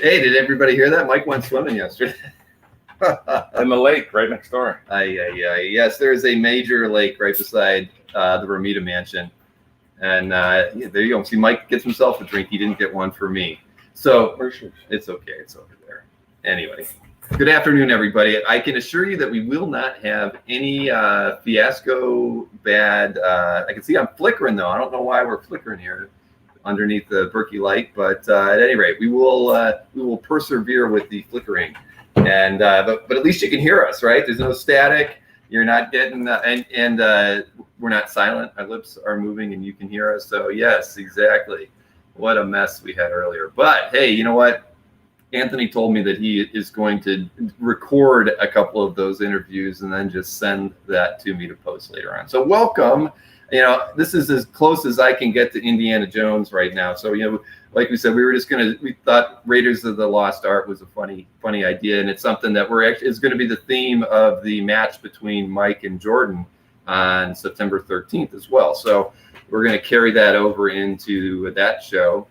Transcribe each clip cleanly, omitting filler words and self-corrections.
Hey, did everybody hear that? Mike went swimming yesterday. In the lake right next door. Yes, there is a major lake right beside the Romita mansion. And there you go. See, Mike gets himself a drink. He didn't get one for me. So it's okay. It's over there. Anyway, good afternoon, everybody. I can assure you that we will not have any fiasco bad. I can see I'm flickering, though. I don't know why we're flickering here underneath the Burkey light. But at any rate, we will persevere with the flickering. And but at least you can hear us, right? There's no static. You're not getting and we're not silent. Our lips are moving, and you can hear us. So yes, exactly. What a mess we had earlier. But hey, you know what? Anthony told me that he is going to record a couple of those interviews and then just send that to me to post later on. So welcome. You know, this is as close as I can get to Indiana Jones right now. So, you know, like we said, we thought Raiders of the Lost Ark was a funny idea. And it's something that is going to be the theme of the match between Mike and Jordan on September 13th as well. So we're going to carry that over into that show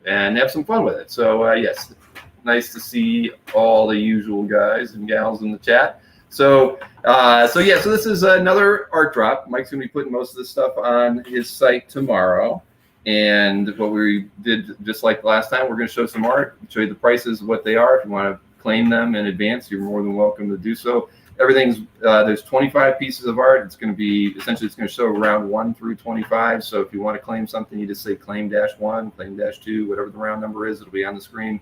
and have some fun with it. So, yes, nice to see all the usual guys and gals in the chat. So this is another art drop. Mike's going to be putting most of this stuff on his site tomorrow. And what we did, just like last time, we're going to show some art, show you the prices of what they are. If you want to claim them in advance, you're more than welcome to do so. Everything's, there's 25 pieces of art. It's going to be, essentially, it's going to show round 1 through 25. So if you want to claim something, you just say claim-1, claim-2, whatever the round number is, it'll be on the screen.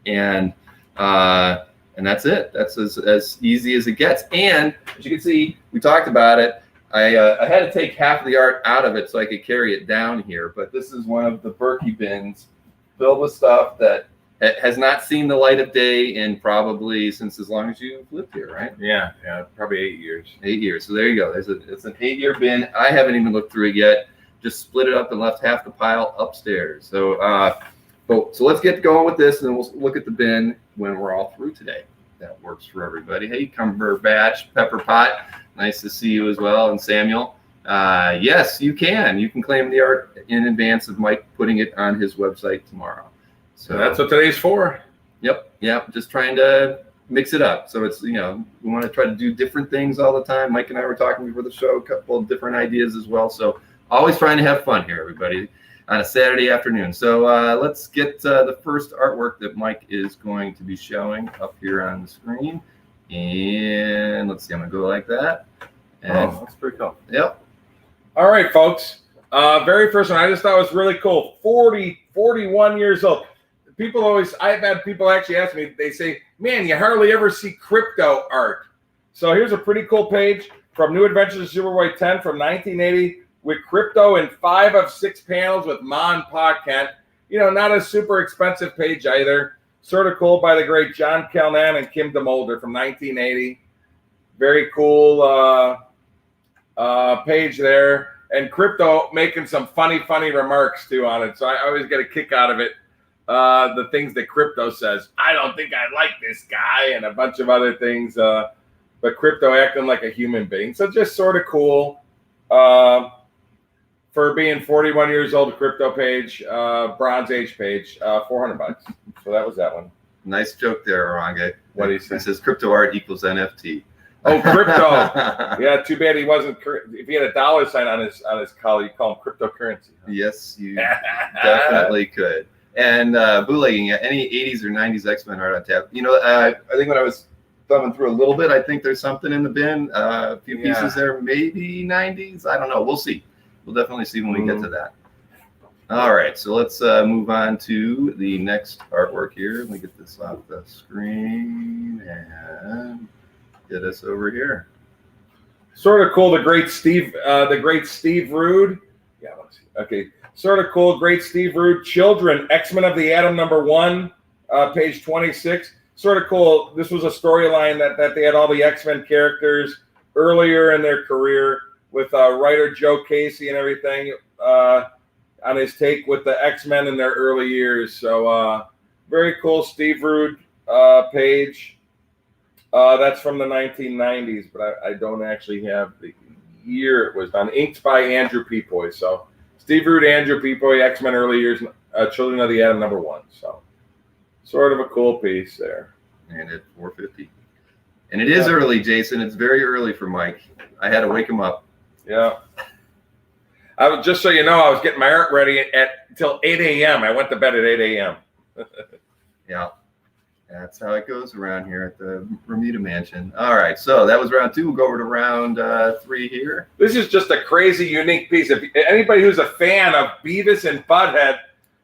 And that's it. That's as easy as it gets. And as you can see, we talked about it. I had to take half of the art out of it so I could carry it down here. But this is one of the Burkey bins filled with stuff that has not seen the light of day in probably since as long as you've lived here, right? Yeah, probably 8 years. 8 years. So there you go. It's an 8-year bin. I haven't even looked through it yet. Just split it up and left half the pile upstairs. So so let's get going with this, and then we'll look at the bin when we're all through today. That works for everybody. Hey, Cumberbatch, Pepper Pot, nice to see you as well. And Samuel, yes, you can. You can claim the art in advance of Mike putting it on his website tomorrow. So that's what today's for. Yep. Just trying to mix it up. So it's, you know, we want to try to do different things all the time. Mike and I were talking before the show, a couple of different ideas as well. So always trying to have fun here, everybody, on a Saturday afternoon. So let's get the first artwork that Mike is going to be showing up here on the screen. And let's see, I'm going to go like that. And that's pretty cool. Yep. All right, folks. Very first one, I just thought was really cool. 41 years old. I've had people actually ask me, they say, man, you hardly ever see crypto art. So here's a pretty cool page from New Adventures of Superboy 10 from 1980. With crypto in 5 of 6 panels with Ma and Pa Kent. You know, not a super expensive page either. Sort of cool by the great John Calnan and Kim DeMolder from 1980. Very cool page there. And crypto making some funny remarks too on it. So I always get a kick out of it. The things that crypto says. I don't think I like this guy, and a bunch of other things. But crypto acting like a human being. So just sort of cool. For being 41 years old, a crypto page, Bronze Age page, $400. So that was that one. Nice joke there, Orange. What do you say? It says crypto art equals NFT. Oh, crypto. Yeah, too bad he wasn't. If he had a dollar sign on his collar, you call him cryptocurrency. Huh? Yes, you definitely could. And bootlegging, any 80s or 90s X-Men art on tap. You know, I think when I was thumbing through a little bit, I think there's something in the bin. A few pieces there, maybe 90s. I don't know. We'll see. We'll definitely see when we get to that. All right, so let's move on to the next artwork here. Let me get this off the screen and get us over here. Sort of cool. The great Steve Rude. Yeah, let's see. Okay, sort of cool. Great Steve Rude. Children, X-Men of the Atom #1, page 26. Sort of cool. This was a storyline that they had all the X-Men characters earlier in their career, with writer Joe Casey and everything on his take with the X-Men in their early years. So very cool Steve Rude page. That's from the 1990s, but I don't actually have the year it was done. Inked by Andrew Peepoy. So Steve Rude, Andrew Peepoy, X-Men early years, Children of the Atom #1. So Sort of a cool piece there. And at 450. And it is early, Jason. It's very early for Mike. I had to wake him up. Yeah. I was, just so you know, I was getting my art ready till 8 a.m. I went to bed at 8 a.m. Yeah. That's how it goes around here at the Romita Mansion. All right, so that was round 2. We'll go over to round 3 here. This is just a crazy, unique piece. If anybody who's a fan of Beavis and Butt-head,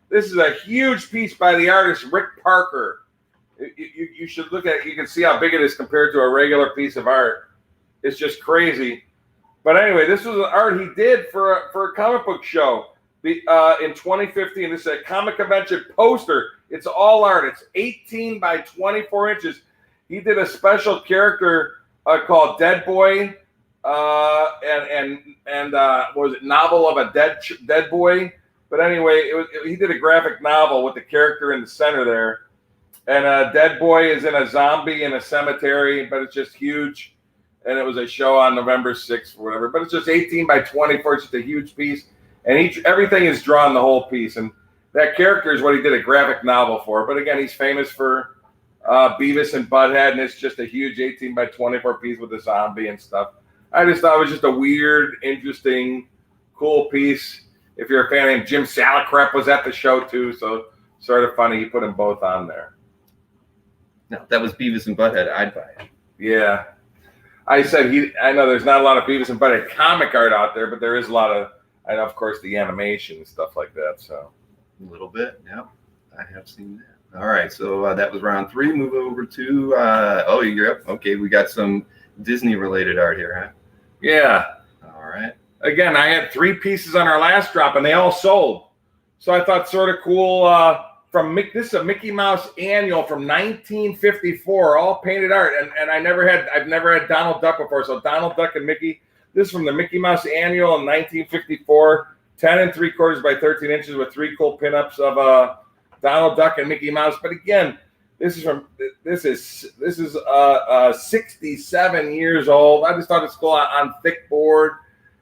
this is a huge piece by the artist Rick Parker. You should look at it. You can see how big it is compared to a regular piece of art. It's just crazy. But anyway, this was an art he did for a comic book show in 2015. This is a comic convention poster. It's all art. It's 18 by 24 inches. He did a special character called Dead Boy, and what was it? Novel of a Dead Boy. But anyway, he did a graphic novel with the character in the center there. And Dead Boy is in a zombie in a cemetery, but it's just huge. And it was a show on November 6th or whatever. But it's just 18 by 24. It's just a huge piece. And everything is drawn the whole piece. And that character is what he did a graphic novel for. But again, he's famous for Beavis and Butt-head. And it's just a huge 18 by 24 piece with a zombie and stuff. I just thought it was just a weird, interesting, cool piece. If you're a fan of him, Jim Salicrep was at the show too. So sort of funny. He put them both on there. No, that was Beavis and Butt-head. I'd buy it. Yeah. I said I know there's not a lot of Beavis and Butt-head comic art out there, but there is a lot of, and of course, the animation and stuff like that. So a little bit, yeah. I have seen that. All right, so that was round 3. Move over to, oh, you're up. Okay, we got some Disney-related art here, huh? Yeah. All right. Again, I had 3 pieces on our last drop, and they all sold. So I thought sort of cool. This is a Mickey Mouse annual from 1954, all painted art, and I've never had Donald Duck before. So Donald Duck and Mickey. This is from the Mickey Mouse annual in 1954, 10 3/4 by 13 inches with 3 cool pinups of Donald Duck and Mickey Mouse. But again, this is 67 years old. I just thought it's cool on thick board,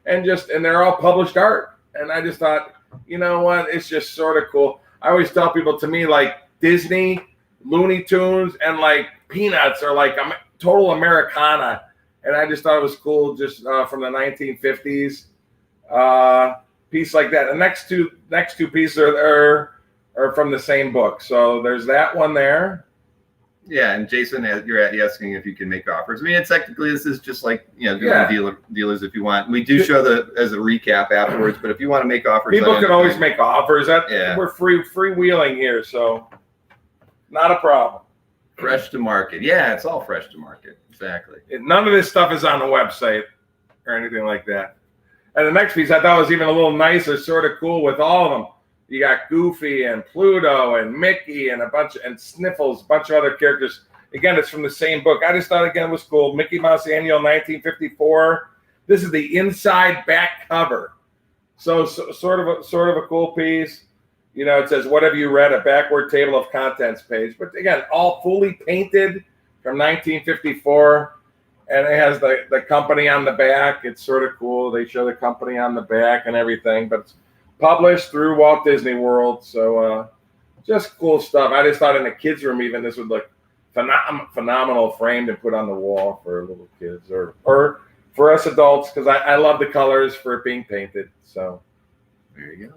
and they're all published art. And I just thought, you know what, it's just sort of cool. I always tell people, to me, like Disney, Looney Tunes, and like Peanuts are like total Americana. And I just thought it was cool, just from the 1950s piece like that. The next two pieces are from the same book. So there's that one there. Yeah, and Jason, you're asking if you can make offers. I mean, technically, this is just like, dealers if you want. We do show as a recap afterwards, but if you want to make offers, people can always make offers. We're freewheeling here, so not a problem. Fresh to market. Yeah, it's all fresh to market. Exactly. None of this stuff is on the website or anything like that. And the next piece I thought was even a little nicer, sort of cool with all of them. You got Goofy and Pluto and Mickey and Sniffles, a bunch of other characters. Again, it's from the same book. I just thought, again, it was cool. Mickey Mouse Annual 1954. This is the inside back cover. So sort of a cool piece. You know, it says, "What have you read?" A backward table of contents page. But again, all fully painted from 1954. And it has the company on the back. It's sort of cool. They show the company on the back and everything. But it's published through Walt Disney World, so just cool stuff. I just thought in the kids' room, even this would look phenomenal, framed and put on the wall for little kids or for us adults, because I love the colors for it being painted. So there you go.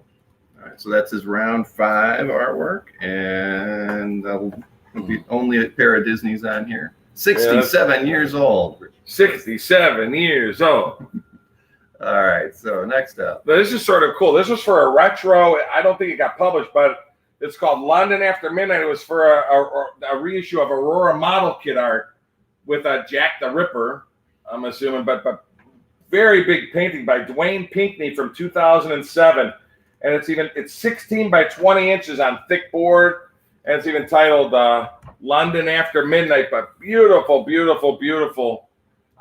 All right, so that's his round 5 artwork, and that'll be only a pair of Disneys on here. 67 years old. 67 years old. All right, so next up. This is sort of cool. This was for a retro. I don't think it got published, but it's called London After Midnight. It was for a reissue of Aurora model kit art with Jack the Ripper, I'm assuming, but very big painting by Dwayne Pinkney from 2007. And it's 16 by 20 inches on thick board, and it's even titled London After Midnight, but beautiful, beautiful, beautiful.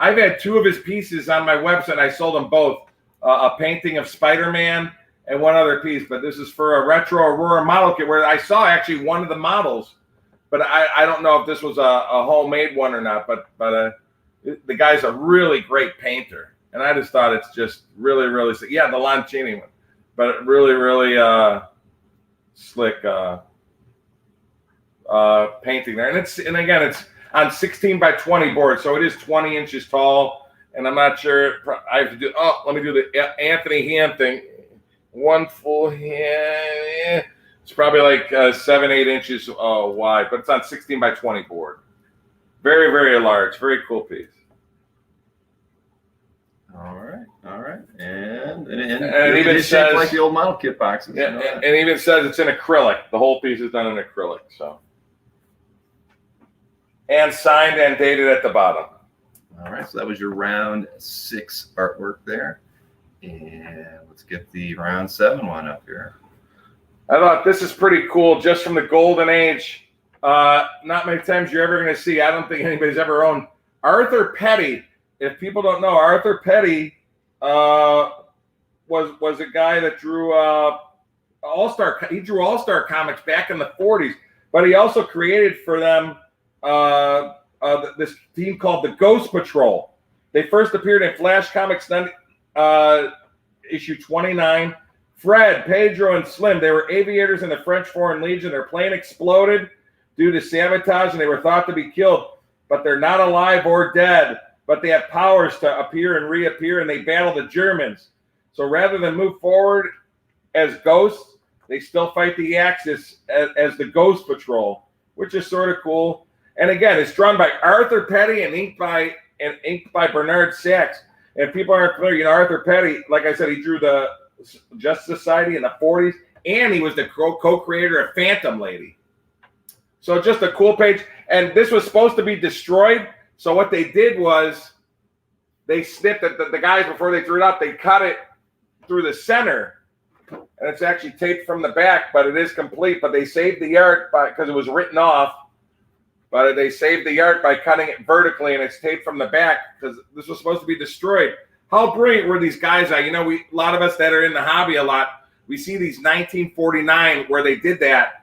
I've had 2 of his pieces on my website. I sold them both, a painting of Spider-Man and one other piece. But this is for a retro Aurora model kit where I saw actually one of the models. But I don't know if this was a homemade one or not. But the guy's a really great painter. And I just thought it's just really, really sick. Yeah, the Loncini one. But really, really slick painting there. And again, it's on 16 by 20 board, so it is 20 inches tall. And I'm not sure. I have to do. Oh, let me do the Anthony hand thing. One full hand. It's probably like 7-8 inches wide, but it's on 16 by 20 board. Very, very large. Very cool piece. All right, and it even is says shaped like the old model kit boxes. Yeah, and it even says it's in acrylic. The whole piece is done in acrylic. So, and signed and dated at the bottom. All right, so that was your round 6 artwork there, and let's get the round 7 one up here. I thought this is pretty cool, just from the golden age. Not many times you're ever going to see. I don't think anybody's ever owned Arthur Petty. If people don't know, Arthur Petty was a guy that drew All-Star. He drew All-Star comics back in the 40s, but he also created for them this team called the Ghost Patrol. They first appeared in Flash Comics issue 29. Fred, Pedro, and Slim, they were aviators in the French Foreign Legion. Their plane exploded due to sabotage, and they were thought to be killed, but they're not alive or dead. But they have powers to appear and reappear, and they battle the Germans. So rather than move forward as ghosts, they still fight the Axis as the Ghost Patrol, which is sort of cool. And again, it's drawn by Arthur Petty and inked by Bernard Sachs. And if people aren't familiar, Arthur Petty, like I said, he drew the Justice Society in the 40s, and he was the co-creator of Phantom Lady. So just a cool page. And this was supposed to be destroyed. So what they did was they snipped it. The guys, before they threw it out, they cut it through the center. And it's actually taped from the back, but it is complete. But they saved the art because it was written off. But they saved the art by cutting it vertically, and it's taped from the back because this was supposed to be destroyed. How brilliant were these guys? A lot of us that are in the hobby a lot, we see these 1949 where they did that.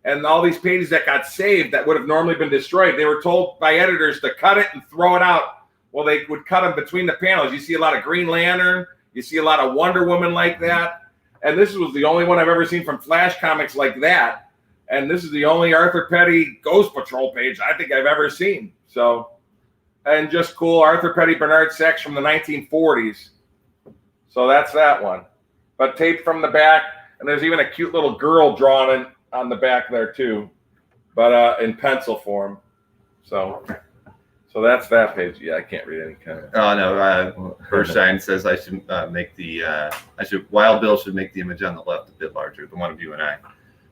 And all these pages that got saved that would have normally been destroyed, they were told by editors to cut it and throw it out. Well, they would cut them between the panels. You see a lot of Green Lantern. You see a lot of Wonder Woman like that. And this was the only one I've ever seen from Flash Comics like that. And this is the only Arthur Petty Ghost Patrol page I think I've ever seen. So, and just cool. Arthur Petty, Bernard Sachs from the 1940s. So that's that one. But taped from the back. And there's even a cute little girl drawn on the back there too, but in pencil form. So that's that page. Yeah, I can't read any kind of. Oh no, Hershine says I should Wild Bill should make the image on the left a bit larger, the one of you and I.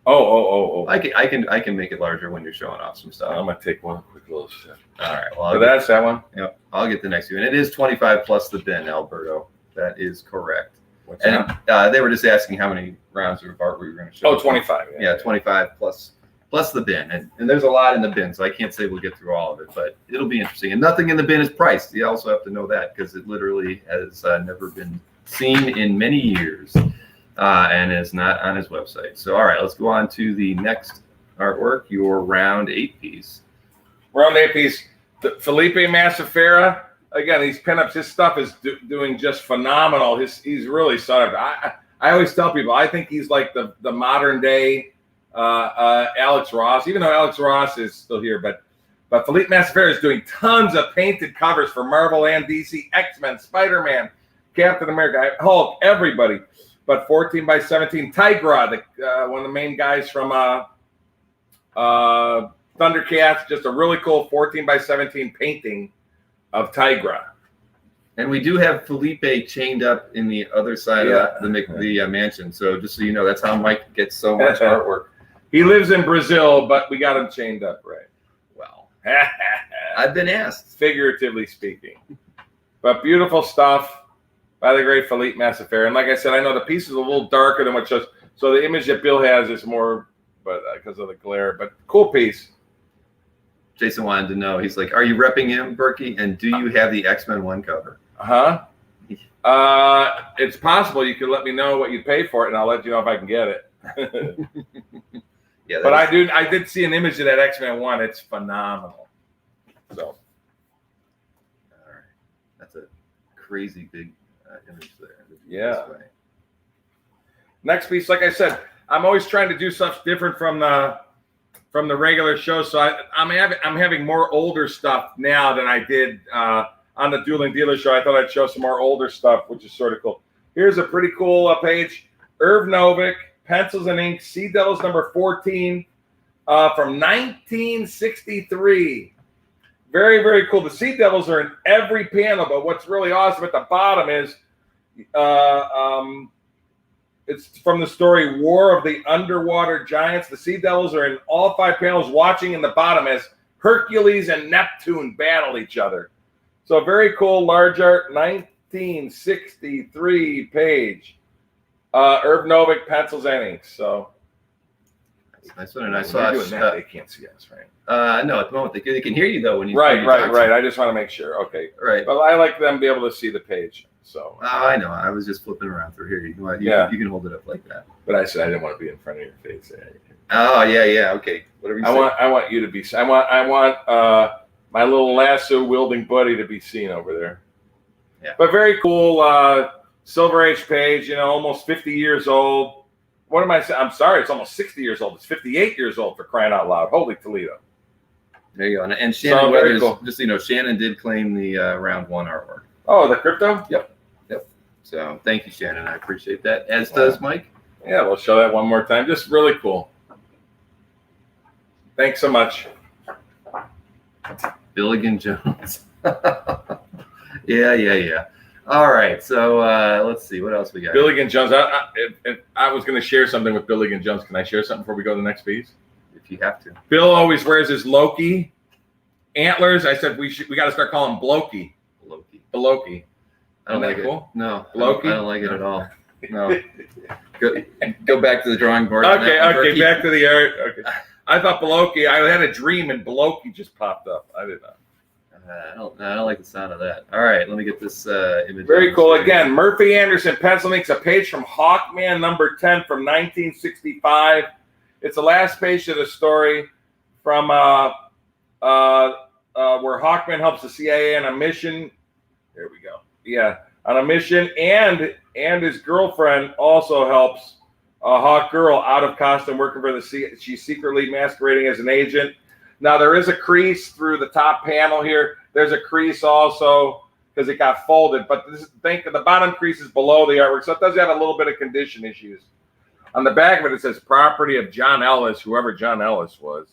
Oh. I can make it larger when you're showing off some stuff. I'm gonna take one quick little step. All right. Well, that's that one. Yep. I'll get the next one. And it is 25 plus the bin, Alberto. That is correct. What's and they were just asking how many rounds of art we were going to show. Oh, 25. Yeah, 25 plus the bin. And there's a lot in the bin, so I can't say we'll get through all of it, but it'll be interesting. And nothing in the bin is priced. You also have to know that because it literally has never been seen in many years and is not on his website. So, all right, let's go on to the next artwork, your round 8 piece. Round 8 piece, Felipe Massafera. Again, these pinups, his stuff is doing just phenomenal. He's really solid. I always tell people, I think he's like the modern day Alex Ross, even though Alex Ross is still here. But Felipe Massafera is doing tons of painted covers for Marvel and DC, X-Men, Spider-Man, Captain America, Hulk, everybody. But 14 by 17, Tigra, one of the main guys from Thundercats, just a really cool 14 by 17 painting of Tigra. And we do have Felipe chained up in the other side of the mansion. So just so you know, that's how Mike gets so much artwork. He lives in Brazil, but we got him chained up, right? Well, I've been asked. Figuratively speaking. But beautiful stuff by the great Felipe Massafera. And like I said, I know the piece is a little darker than what shows. So the image that Bill has is more, but because of the glare. But cool piece. Jason wanted to know. He's like, "Are you repping him, Burkey? And do you have the X-Men 1 cover?" It's possible. You could let me know what you pay for it, and I'll let you know if I can get it. Yeah, but I did see an image of that X-Men 1. It's phenomenal. So, all right, that's a crazy big image there. Yeah. Next piece, like I said, I'm always trying to do stuff different from the from the regular show. So I'm having more older stuff now than I did on the Dueling Dealer show. I thought I'd show some more older stuff, which is sort of cool. Here's a pretty cool page. Irv Novick, Pencils and Ink, Sea Devils number 14 from 1963. Very, very cool. The Sea Devils are in every panel, but what's really awesome at the bottom is it's from the story War of the Underwater Giants. The Sea Devils are in all 5 panels, watching in the bottom as Hercules and Neptune battle each other. So very cool, large art, 1963 page. Irv Novick, Pencils and Inks. So nice one. And I saw that. They can't see us, right? No, at the moment they can hear you though when you right. I just want to make sure. Okay, right. But I like them to be able to see the page. So I know. I was just flipping around through here. You can hold it up like that. But I said I didn't want to be in front of your face. Oh yeah. Okay. Whatever you say. I want you to be. I want my little lasso wielding buddy to be seen over there. Yeah. But very cool. Silver Age page. Almost 50 years old. What am I saying? I'm sorry. It's almost 60 years old. It's 58 years old for crying out loud. Holy Toledo. There you go. And Shannon Weathers, cool. Just Shannon did claim the round 1 artwork. Oh, the crypto? Yep. So thank you, Shannon. I appreciate that. As does Mike. Yeah, we'll show that one more time. Just really cool. Thanks so much. Billigan Jones. Yeah. All right. So let's see. What else we got? Billigan Jones. If I was going to share something with Billigan Jones. Can I share something before we go to the next piece? If you have to. Bill always wears his Loki antlers. I said we got to start calling him Blokey. Blokey. I don't like cool? It. No. Blokey? I don't like it at all. No. Go back to the drawing board. Okay. Back to the art. Okay. I thought Blokey. I had a dream and Blokey just popped up. I did not. I don't like the sound of that. All right, let me get this image. Very cool. Again, Murphy Anderson, Pencil Inks, a page from Hawkman number 10 from 1965. It's the last page of the story from where Hawkman helps the CIA on a mission. There we go. Yeah, on a mission, and his girlfriend also helps Hawk Girl out of costume, working for the CIA. She's secretly masquerading as an agent. Now there is a crease through the top panel here. There's a crease also because it got folded, but the bottom crease is below the artwork, so it does have a little bit of condition issues. On the back of it, it says property of John Ellis, whoever John Ellis was.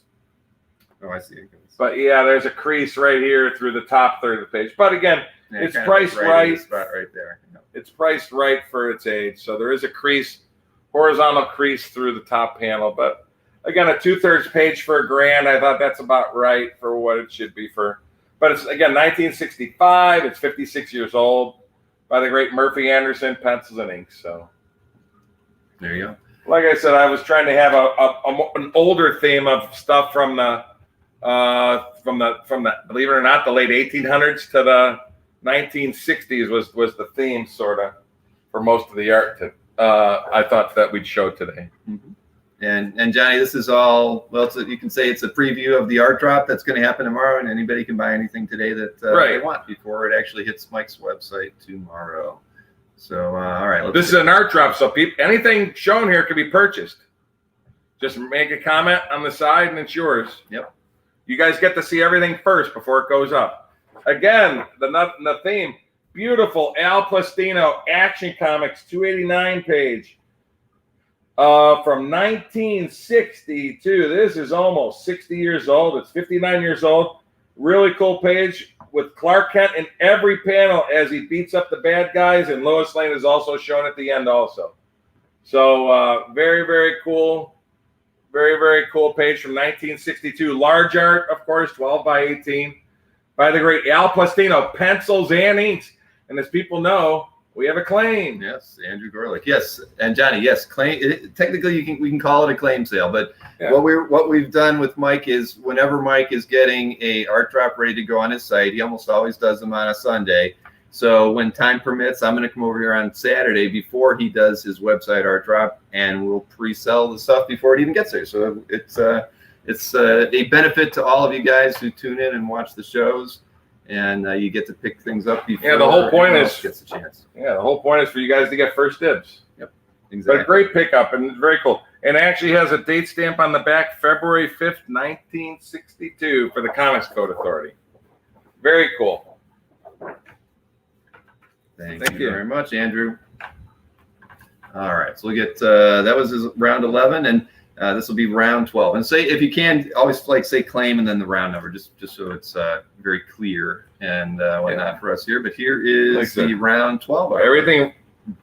Oh, I see. But yeah, there's a crease right here through the top third of the page. But again, it's priced right. Spot right there. It's priced right for its age. So there is a crease, horizontal crease through the top panel. But again, a 2/3 page for $1,000. I thought that's about right for what it should be for. But it's, again, 1965. It's 56 years old by the great Murphy Anderson, Pencils and Inks. So there you go. Like I said, I was trying to have an older theme of stuff from the believe it or not, the late 1800s to the 1960s was the theme sort of for most of the art that I thought that we'd show today. Mm-hmm. And Johnny, this is all, well, you can say it's a preview of the art drop that's going to happen tomorrow, and anybody can buy anything today that they want before it actually hits Mike's website tomorrow. So, all right. This is an art drop, so anything shown here can be purchased. Just make a comment on the side, and it's yours. Yep. You guys get to see everything first before it goes up. Again, the theme, beautiful Al Plastino Action Comics 289 page from 1962. This is almost 60 years old. It's 59 years old. Really cool page with Clark Kent in every panel as he beats up the bad guys, and Lois Lane is also shown at the end also. So very, very cool. Very, very cool page from 1962. Large art, of course, 12 by 18 by the great Al Plastino, Pencils and Inks. And as people know, we have a claim. Yes, Andrew Gorlick. Yes, and Johnny. Yes, claim. Technically, we can call it a claim sale. But yeah. What we've done with Mike is whenever Mike is getting a art drop ready to go on his site, he almost always does them on a Sunday. So when time permits, I'm going to come over here on Saturday before he does his website art drop, and we'll pre-sell the stuff before it even gets there. So it's a benefit to all of you guys who tune in and watch the shows. And you get to pick things up before the whole point is gets a chance. Yeah, the whole point is for you guys to get first dibs. Yep, exactly. But a great pickup and very cool. And actually has a date stamp on the back, February 5th, 1962, for the Comics Code Authority. Very cool. Thank you very much, Andrew. All right, so we'll get that was round 11, and this will be round 12. And say, if you can, always say claim and then the round number, just so it's very clear and whatnot for us here. But here is the round 12. Everything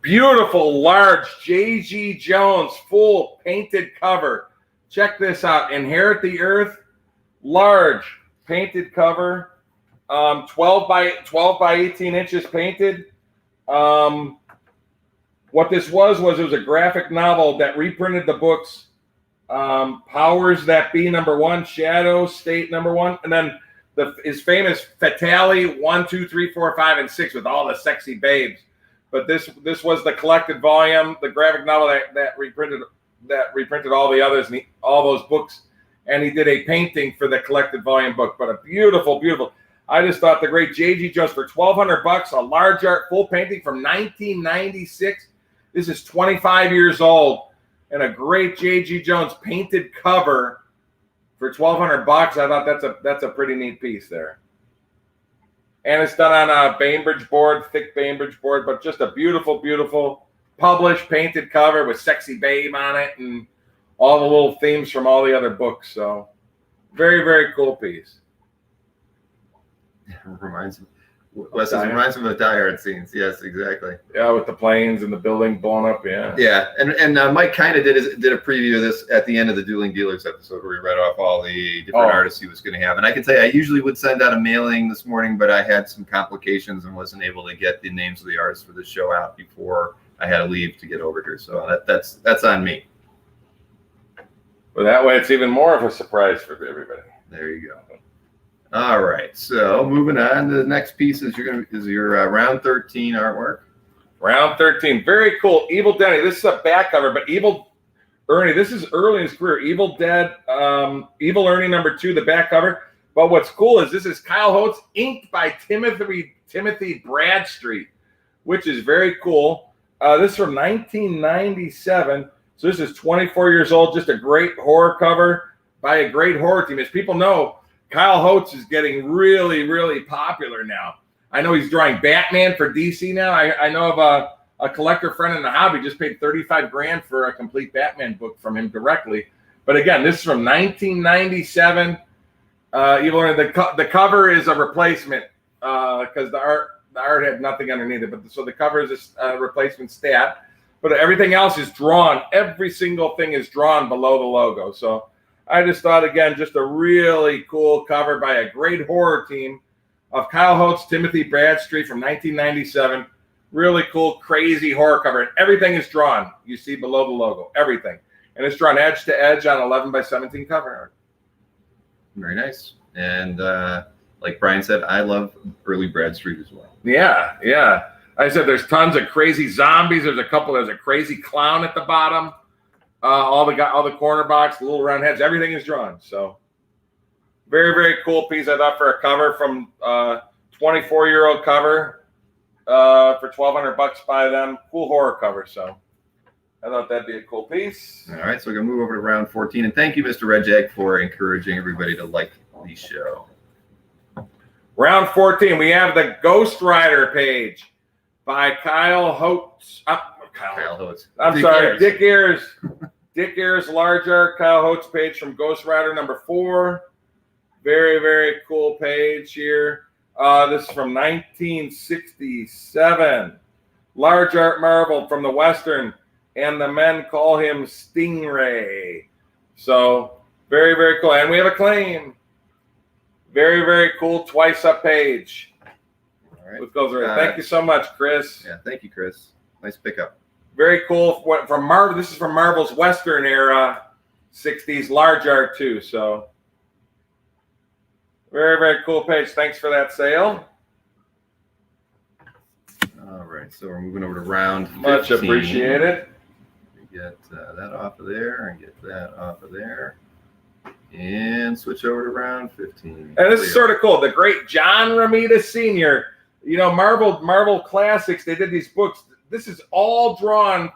beautiful, large J.G. Jones full painted cover. Check this out. Inherit the Earth, large painted cover, 12 by 18 inches painted. What this was it was a graphic novel that reprinted the books Powers That Be #1, Shadow State #1, and then his famous Fatale 1, 2, 3, 4, 5, and 6 with all the sexy babes. But this was the collected volume, the graphic novel that reprinted all the others, and all those books. And he did a painting for the collected volume book. But a beautiful, beautiful. I just thought the great J.G. Jones for $1,200, a large art full painting from 1996. This is 25 years old, and a great J.G. Jones painted cover for $1,200. I thought that's a pretty neat piece there. And it's done on a Bainbridge board, thick Bainbridge board, but just a beautiful, beautiful published painted cover with sexy babe on it and all the little themes from all the other books. So very, very cool piece. Reminds me of the Die Hard scenes. Yes, exactly. Yeah, with the planes and the building blowing up. Yeah. Yeah, and Mike kind of did a preview of this at the end of the Dueling Dealers episode where he read off all the different artists he was going to have. And I can tell you, I usually would send out a mailing this morning, but I had some complications and wasn't able to get the names of the artists for the show out before I had to leave to get over here. So that's on me. Well, that way it's even more of a surprise for everybody. There you go. All right, so moving on to the next piece is your round 13 artwork. Round 13, very cool. Evil Denny. This is a back cover, but Evil Ernie. This is early in his career. Evil Dead, Evil Ernie #2, the back cover. But what's cool is this is Kyle Holtz, inked by Timothy Bradstreet, which is very cool. This is from 1997, so this is 24 years old. Just a great horror cover by a great horror team. As people know, Kyle Holtz is getting really, really popular now. I know he's drawing Batman for DC now. I know of a collector friend in the hobby just paid $35,000 for a complete Batman book from him directly. But again, this is from 1997. The cover is a replacement because the art had nothing underneath it. But so the cover is a replacement stat. But everything else is drawn. Every single thing is drawn below the logo. So I just thought, again, just a really cool cover by a great horror team of Kyle Holtz, Timothy Bradstreet from 1997. Really cool, crazy horror cover. And everything is drawn. You see below the logo, everything. And it's drawn edge to edge on 11 by 17 cover art. Very nice. And like Brian said, I love early Bradstreet as well. Yeah, yeah. I said there's tons of crazy zombies. There's a crazy clown at the bottom. All the corner box, the little round heads, everything is drawn. So very, very cool piece. I thought for a cover from 24-year-old cover for $1,200 by them. Cool horror cover. So I thought that'd be a cool piece. All right, so we're gonna move over to round 14, and thank you, Mr. Red Jag, for encouraging everybody to like the show. Round 14, we have the Ghost Rider page by Kyle Holtz. Kyle Holtz. I'm sorry, Dick Ayers. Dick Ayers, large art, Kyle Holtz page from Ghost Rider #4. Very, very cool page here. This is from 1967. Large art Marvel from the Western, and the men call him Stingray. So very, very cool. And we have a claim. Very, very cool twice up page. All right. Let's go through it. Thank you so much, Chris. Yeah, thank you, Chris. Nice pickup. Very cool. From Marvel. This is from Marvel's Western era, 60s large art too. So very, very cool page. Thanks for that sale. All right, so we're moving over to round 15. Much appreciated. Get that off of there and get that off of there. And switch over to round 15. And this is sort of cool. The great John Romita Sr. You know, Marvel Classics, they did these books. This is all drawn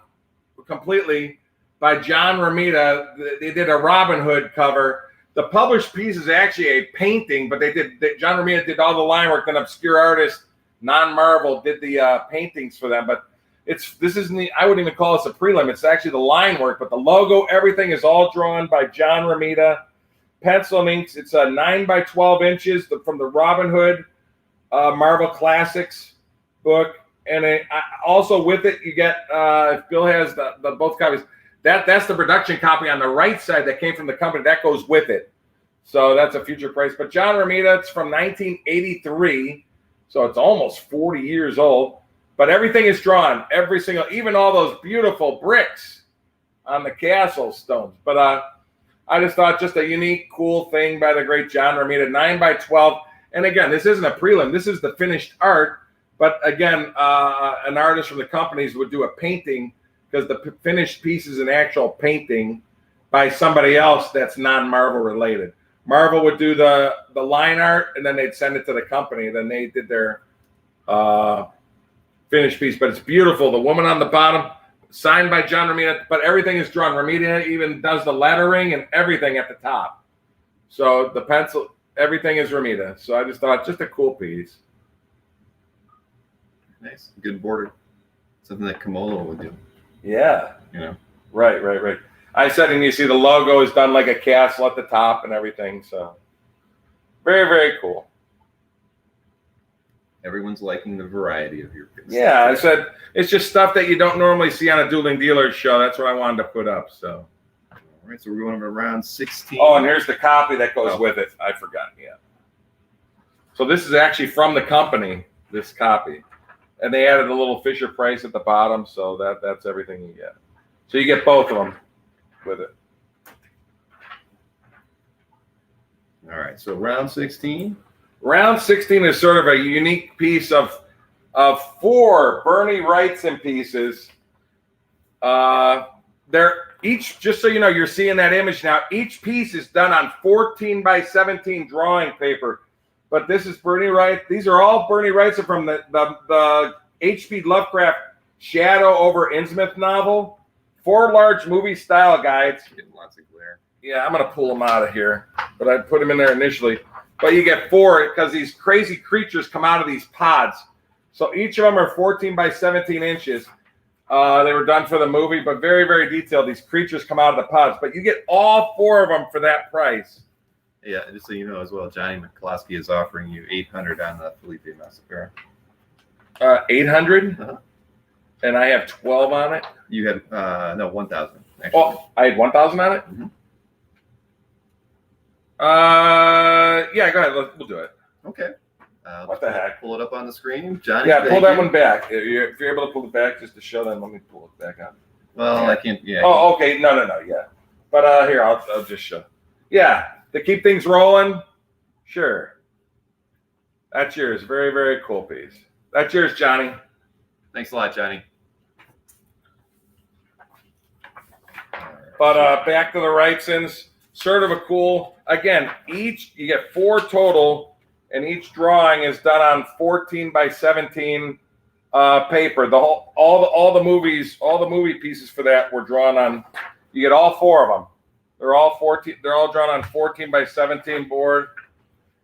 completely by John Romita. They did a Robin Hood cover. The published piece is actually a painting, but John Romita did all the line work. Then obscure artist, non-Marvel, did the paintings for them. But this isn't I wouldn't even call this a prelim. It's actually the line work. But the logo, everything is all drawn by John Romita. Pencil and inks. It's a 9 by 12 inches from the Robin Hood Marvel Classics book. And also with it, you get, if Bill has the both copies, that's the production copy on the right side that came from the company. That goes with it. So that's a future price. But John Romita, it's from 1983. So it's almost 40 years old. But everything is drawn. Every single, even all those beautiful bricks on the castle stones. But I just thought just a unique, cool thing by the great John Romita, 9 by 12. And again, this isn't a prelim. This is the finished art. But again, an artist from the companies would do a painting because the finished piece is an actual painting by somebody else that's non-Marvel related. Marvel would do the line art, and then they'd send it to the company. Then they did their finished piece. But it's beautiful. The woman on the bottom, signed by John Romita, but everything is drawn. Romita even does the lettering and everything at the top. So the pencil, everything is Romita. So I just thought, just a cool piece. Nice, good border. Something that Kamolo would do. Yeah. You know. Right. I said, and you see the logo is done like a castle at the top and everything. So very, very cool. Everyone's liking the variety of your pieces. Yeah, I said it's just stuff that you don't normally see on a dueling dealers show. That's what I wanted to put up. So. All right, so we're going over round 16. Oh, and here's the copy that goes with it. I forgot. Yeah. So this is actually from the company. This copy. And they added a little Fisher Price at the bottom, so that's everything you get. So you get both of them with it. All right, so round 16. Round 16 is sort of a unique piece of 4 Bernie Wrightson pieces. They're each, just so you know, you're seeing that image now. Each piece is done on 14 by 17 drawing paper. But this is Bernie Wright. These are all Bernie Wrightson from the H.P. Lovecraft Shadow over Innsmouth novel. 4 large movie style guides. Getting lots of glare. Yeah, I'm gonna pull them out of here, but I put them in there initially. But you get 4 because these crazy creatures come out of these pods. So each of them are 14 by 17 inches. They were done for the movie, but very, very detailed. These creatures come out of the pods, but you get all 4 of them for that price. Yeah, just so you know as well, Johnny McCloskey is offering you $800 on the Felipe Massafera. 800, and I have 12 on it. You had no 1,000. Oh, I had 1,000 on it. Mm-hmm. Yeah, go ahead. We'll do it. Okay. What the heck? Pull it up on the screen, Johnny. Yeah, pull that one back. If you're able to pull it back, just to show them, let me pull it back out. Well, yeah. I can't. Yeah. Oh, okay. No. Yeah. But here, I'll just show. Yeah, to keep things rolling. Sure. That's yours. Very, very cool piece. That's yours, Johnny. Thanks a lot, Johnny. But back to the Wrightsons. Sort of a cool. Again, you get 4 total, and each drawing is done on 14 by 17 paper. All the movie pieces for that were drawn on. You get all 4 of them. They're all 14. They're all drawn on 14 by 17 board,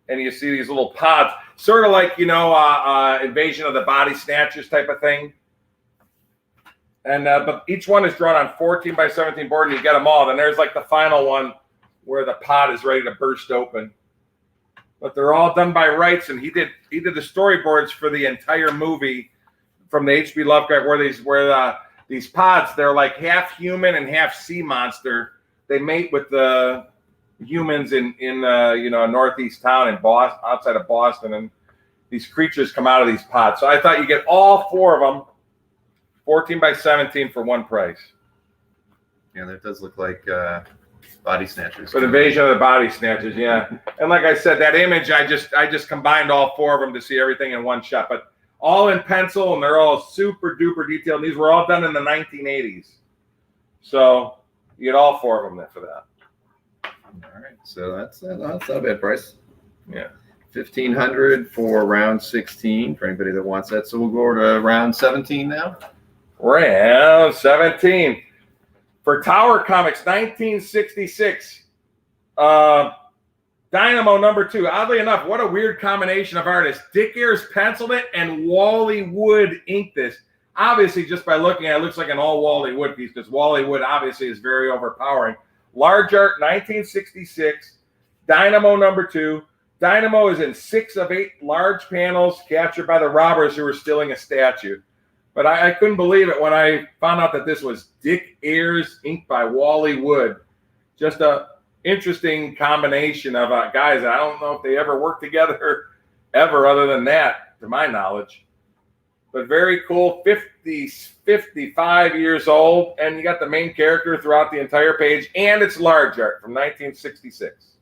and you see these little pods, sort of like Invasion of the Body Snatchers type of thing. And but each one is drawn on 14 by 17 board, and you get them all. Then there's like the final one where the pod is ready to burst open. But they're all done by Wrightson. He did the storyboards for the entire movie from the H.P. Lovecraft, where these pods, they're like half human and half sea monster. They mate with the humans in a northeast town in Boston, outside of Boston, and these creatures come out of these pods. So I thought you get all 4 of them, 14 by 17 for one price. Yeah, that does look like Body Snatchers. But Invasion of the Body Snatchers, yeah. And like I said, that image, I just combined all 4 of them to see everything in one shot. But all in pencil, and they're all super duper detailed. And these were all done in the 1980s. So you get all 4 of them there for that. All right, so that's not a bad price. Yeah, $1,500 for round 16 for anybody that wants that. So we'll go over to round 17 now. Round 17. For Tower Comics, 1966. Dynamo #2. Oddly enough, what a weird combination of artists. Dick Ayers penciled it and Wally Wood inked this. Obviously, just by looking at it, it looks like an all Wally Wood piece because Wally Wood obviously is very overpowering. Large art, 1966. Dynamo #2. Dynamo is in 6 of 8 large panels captured by the robbers who were stealing a statue. But I couldn't believe it when I found out that this was Dick Ayers inked by Wally Wood. Just a interesting combination of guys. I don't know if they ever worked together ever other than that, to my knowledge. But very cool. 55 years old. And you got the main character throughout the entire page. And it's large art from 1966.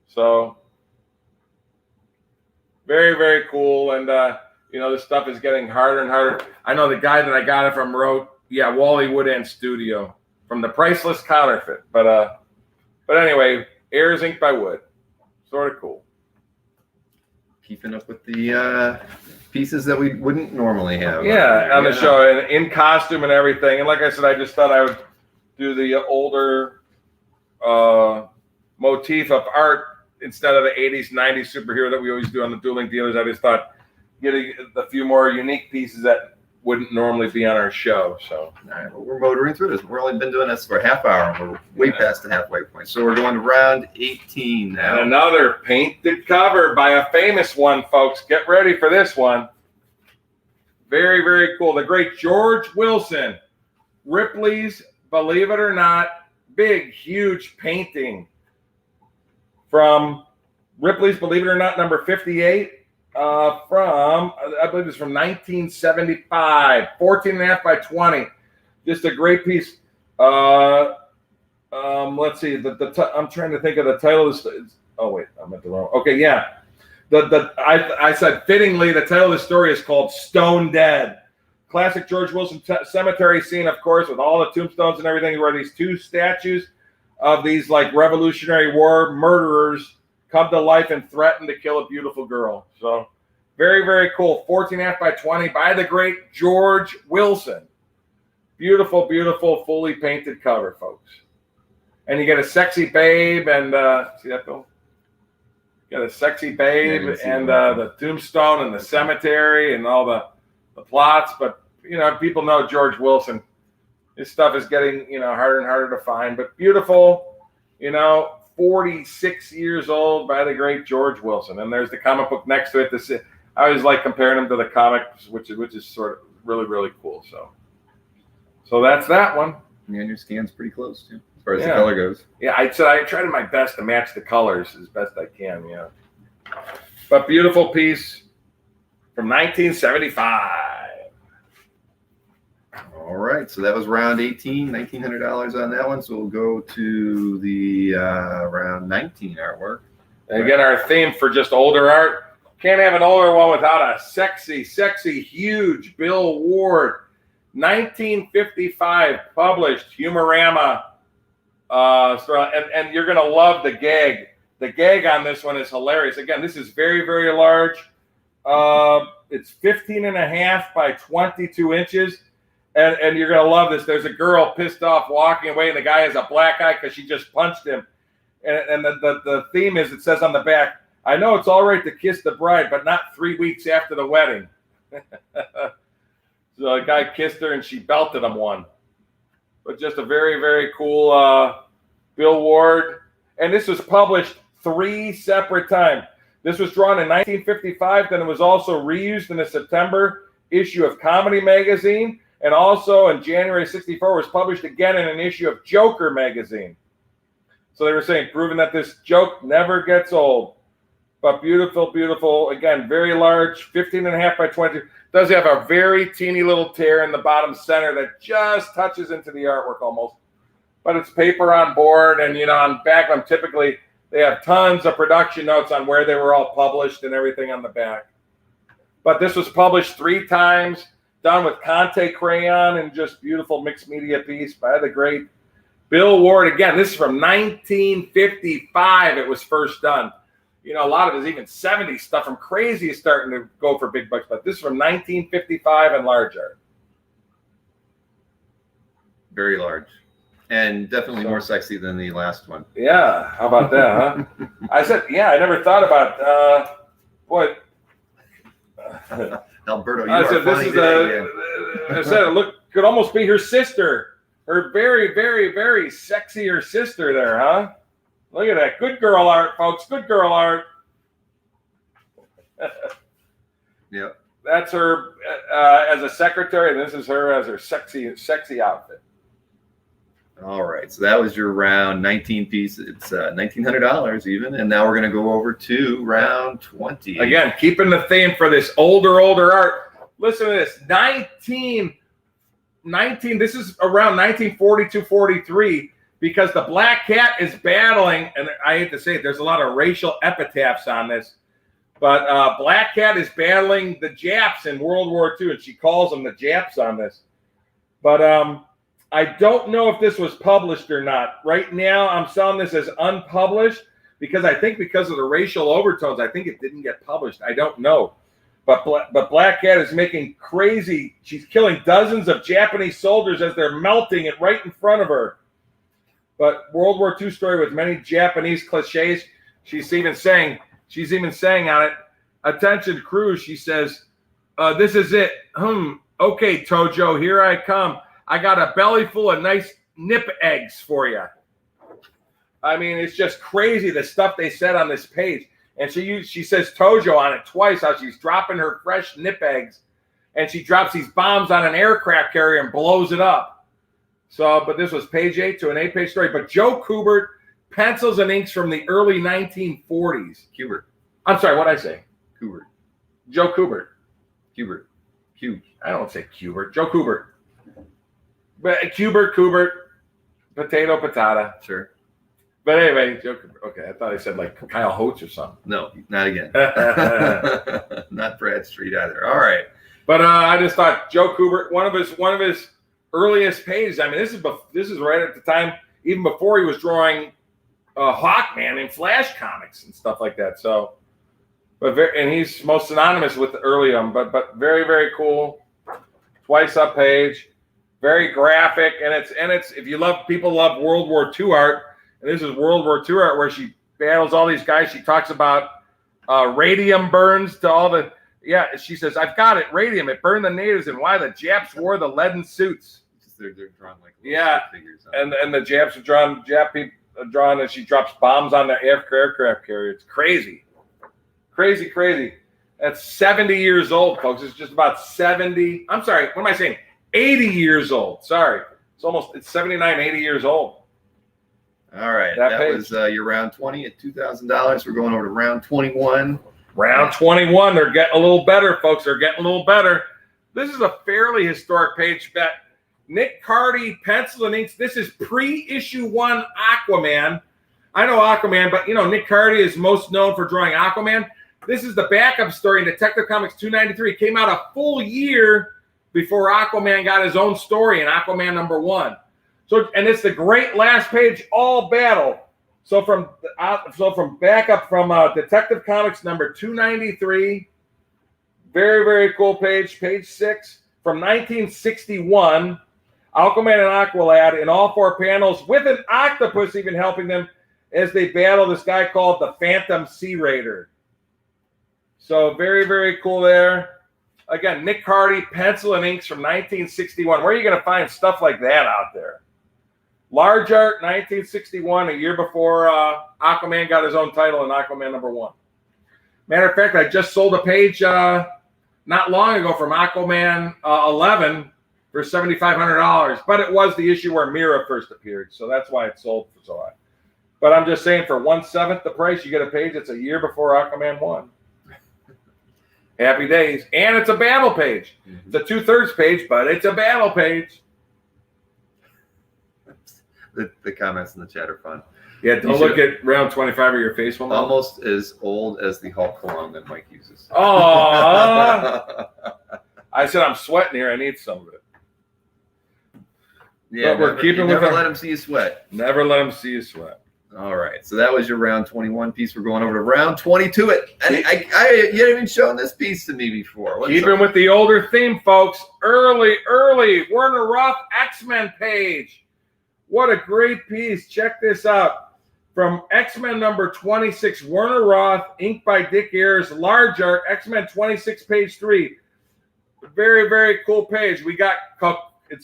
So very, very cool. And, you know, this stuff is getting harder and harder. I know the guy that I got it from wrote, yeah, Wally Wood and Studio from the Priceless Counterfeit. But anyway, Ayers inked by Wood. Sort of cool. Keeping up with the pieces that we wouldn't normally have. Yeah, on the show, and in costume and everything. And like I said, I just thought I would do the older motif of art instead of the 80s, 90s superhero that we always do on the Dueling Dealers. I just thought getting a few more unique pieces that wouldn't normally be on our show. So, all right, well, we're motoring through this. We've only been doing this for a half hour. And we're way past the halfway point. So we're going to round 18 now. And another painted cover by a famous one, folks. Get ready for this one. Very, very cool. The great George Wilson. Ripley's, believe it or not, big, huge painting from Ripley's, believe it or not, number 58. From, I believe it's from 1975, 14.5 by 20. Just a great piece. Let's see. I'm trying to think of the title of this. Oh wait, I'm at the wrong. Okay, yeah. I said fittingly the title of the story is called Stone Dead. Classic George Wilson cemetery scene, of course, with all the tombstones and everything, where these 2 statues of these like Revolutionary War murderers come to life and threaten to kill a beautiful girl. So very, very cool. 14.5 by 20 by the great George Wilson. Beautiful, beautiful, fully painted cover, folks. And you get a sexy babe and see that, Bill? You got a sexy babe and the tombstone and the cemetery and all the plots. But, you know, people know George Wilson. His stuff is getting, you know, harder and harder to find. But beautiful, you know, 46 years old by the great George Wilson. And there's the comic book next to it. I always like comparing them to the comics, which is sort of really, really cool. So that's that one. Yeah, and your scan's pretty close too, as far as the color goes. Yeah, I tried my best to match the colors as best I can. Yeah, but beautiful piece from 1975. All right, so that was round 18, $1,900 on that one. So we'll go to the round 19 artwork. And again, our theme for just older art. Can't have an older one without a sexy, sexy, huge Bill Ward. 1955 published humorama. And you're going to love the gag. The gag on this one is hilarious. Again, this is very, very large. It's 15.5 by 22 inches. And you're going to love this. There's a girl pissed off walking away, and the guy has a black eye because she just punched him. And the theme is, it says on the back, I know it's all right to kiss the bride, but not 3 weeks after the wedding. So a guy kissed her, and she belted him one. But just a very, very cool Bill Ward. And this was published 3 separate times. This was drawn in 1955. Then it was also reused in the September issue of Comedy Magazine. And also in January 64 was published again in an issue of Joker Magazine. So they were saying, proving that this joke never gets old. But beautiful, beautiful. Again, very large, 15.5 by 20. Does have a very teeny little tear in the bottom center that just touches into the artwork almost. But it's paper on board, and you know, on back of them, typically they have tons of production notes on where they were all published and everything on the back. But this was published 3 times, done with Conte crayon, and just beautiful mixed media piece by the great Bill Ward. Again, this is from 1955. It was first done. You know, a lot of it is even 70s stuff from Crazy is starting to go for big bucks, but this is from 1955 and large art. Very large. And definitely more sexy than the last one. Yeah, how about that, huh? I said, yeah, I never thought about what. Alberto, you I are said, funny today. I said, look, could almost be her sister, her very, very, very sexier sister there, huh? Look at that, good girl art, folks, good girl art. Yep. That's her as a secretary, and this is her as her sexy outfit. All right, so that was your round 19 piece. It's $1,900 even, and now we're going to go over to round 20. Again, keeping the theme for this older art. Listen to this, 19. This is around 1942-43 because the Black Cat is battling, and I hate to say it, there's a lot of racial epitaphs on this, but Black Cat is battling the Japs in World War II, and she calls them the Japs on this. But I don't know if this was published or not. Right now, I'm selling this as unpublished because I think because of the racial overtones, I think it didn't get published. I don't know. But Black Cat is making crazy. She's killing dozens of Japanese soldiers as they're melting it right in front of her. But World War II story with many Japanese cliches. She's even saying on it, attention crew, she says, this is it. Okay, Tojo, here I come. I got a belly full of nice nip eggs for you. I mean, it's just crazy the stuff they said on this page. And she says Tojo on it twice, how she's dropping her fresh nip eggs. And she drops these bombs on an aircraft carrier and blows it up. So, but this was page 8 to an 8-page story. But Joe Kubert, pencils and inks from the early 1940s. Kubert. I'm sorry, what'd I say? Kubert. Joe Kubert. Kubert. I don't say Kubert. Joe Kubert. But Kubert, potato, patata. Sure. But anyway, Joe Kubert. Okay, I thought I said like Kyle Holtz or something. No, not again. Not Brad Street either. All right. But I just thought Joe Kubert, one of his earliest pages. I mean, this is right at the time, even before he was drawing Hawkman in Flash comics and stuff like that. So, and he's most synonymous with the early but very, very cool. Twice up page. Very graphic, and it's if you love people love World War II art, and this is World War II art where she battles all these guys. She talks about radium burns to all the she says, I've got it, radium. It burned the natives, and why the Japs wore the leaden suits. They're drawn like figures. And the Japs are drawn. Drawn, and she drops bombs on the aircraft carrier. It's crazy. That's 70 years old, folks. It's just about 70. I'm sorry. What am I saying? 80 years old. Sorry. It's 79, 80 years old. All right. That was your round 20 at $2,000. We're going over to round 21. Round 21. They're getting a little better, folks. They're getting a little better. This is a fairly historic page that Nick Cardy, pencil and inks. This is pre-issue 1 Aquaman. I know Aquaman, but Nick Cardy is most known for drawing Aquaman. This is the backup story in Detective Comics 293. It came out a full year before Aquaman got his own story in Aquaman #1. So, and it's the great last page, all battle. So from backup from Detective Comics number 293, very, very cool page 6 from 1961. Aquaman and Aqualad in all 4 panels with an octopus even helping them as they battle this guy called the Phantom Sea Raider. So very, very cool there. Again, Nick Cardy, pencil and inks from 1961. Where are you going to find stuff like that out there? Large art, 1961, a year before Aquaman got his own title in Aquaman #1. Matter of fact, I just sold a page not long ago from Aquaman 11 for $7,500, but it was the issue where Mira first appeared, so that's why it sold for so high. But I'm just saying, for 1/7 the price, you get a page that's a year before Aquaman 1. Happy days. And it's a battle page. It's a 2/3 page, but it's a battle page. The comments in the chat are fun. Yeah, don't look at round 25 or your face. Almost as old as the Hulk cologne that Mike uses. Oh, I said I'm sweating here. I need some of it. Yeah, but we're keeping with. Never let him see you sweat. Never let him see you sweat. All right, so that was your round 21 piece. We're going over to round 22. You haven't even shown this piece to me before. Keeping with the older theme, folks. Early Werner Roth X-Men page. What a great piece. Check this out. From X-Men number 26, Werner Roth, inked by Dick Ayers, large art, X-Men 26, page 3. Very, very cool page. We got,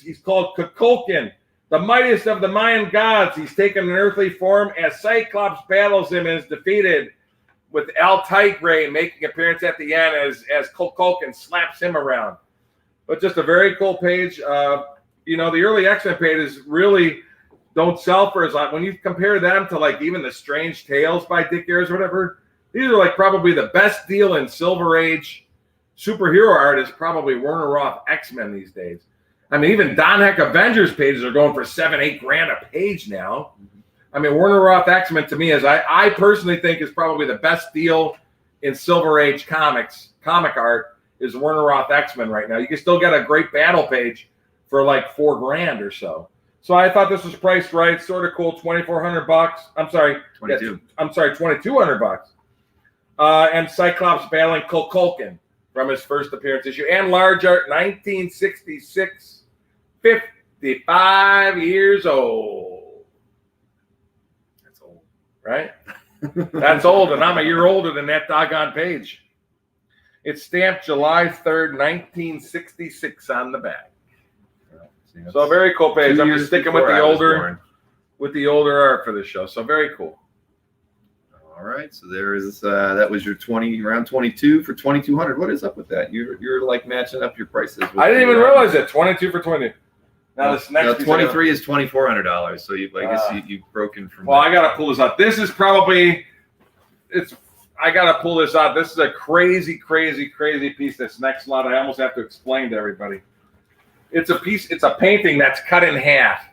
he's called Kukulkan, the mightiest of the Mayan gods. He's taken an earthly form as Cyclops battles him and is defeated, with El Tigre making appearance at the end as Kukulkan slaps him around. But just a very cool page. You know, the early X-Men pages really don't sell for as long. When you compare them to like even the Strange Tales by Dick Ayers or whatever, these are like probably the best deal in Silver Age superhero art is probably Werner Roth X-Men these days. I mean, even Don Heck Avengers pages are going for $7-8 grand a page now. I mean, Werner Roth X-Men to me is I personally think is probably the best deal in Silver Age comic art is Werner Roth X-Men right now. You can still get a great battle page for like $4 grand or so. So I thought this was priced right, sort of cool, $2,400. I'm sorry, 22. I'm sorry, $2,200. And Cyclops battling Kukulkan from his first appearance issue, and large art, 1966, 55 years old. That's old, right? That's old, and I'm a year older than that doggone page. It's stamped July 3rd, 1966 on the back. So very cool page. I'm just sticking with the older art for this show. So very cool. All right, so there is that was your round 22 for 2,200. What is up with that? You're like matching up your prices. I didn't even realize it. 22 for 20. Now this next 23 is $2,400. So I guess you've broken from. Well, I gotta pull this out. This is probably I gotta pull this out. This is a crazy piece. This next lot I almost have to explain to everybody. It's a piece. It's a painting that's cut in half,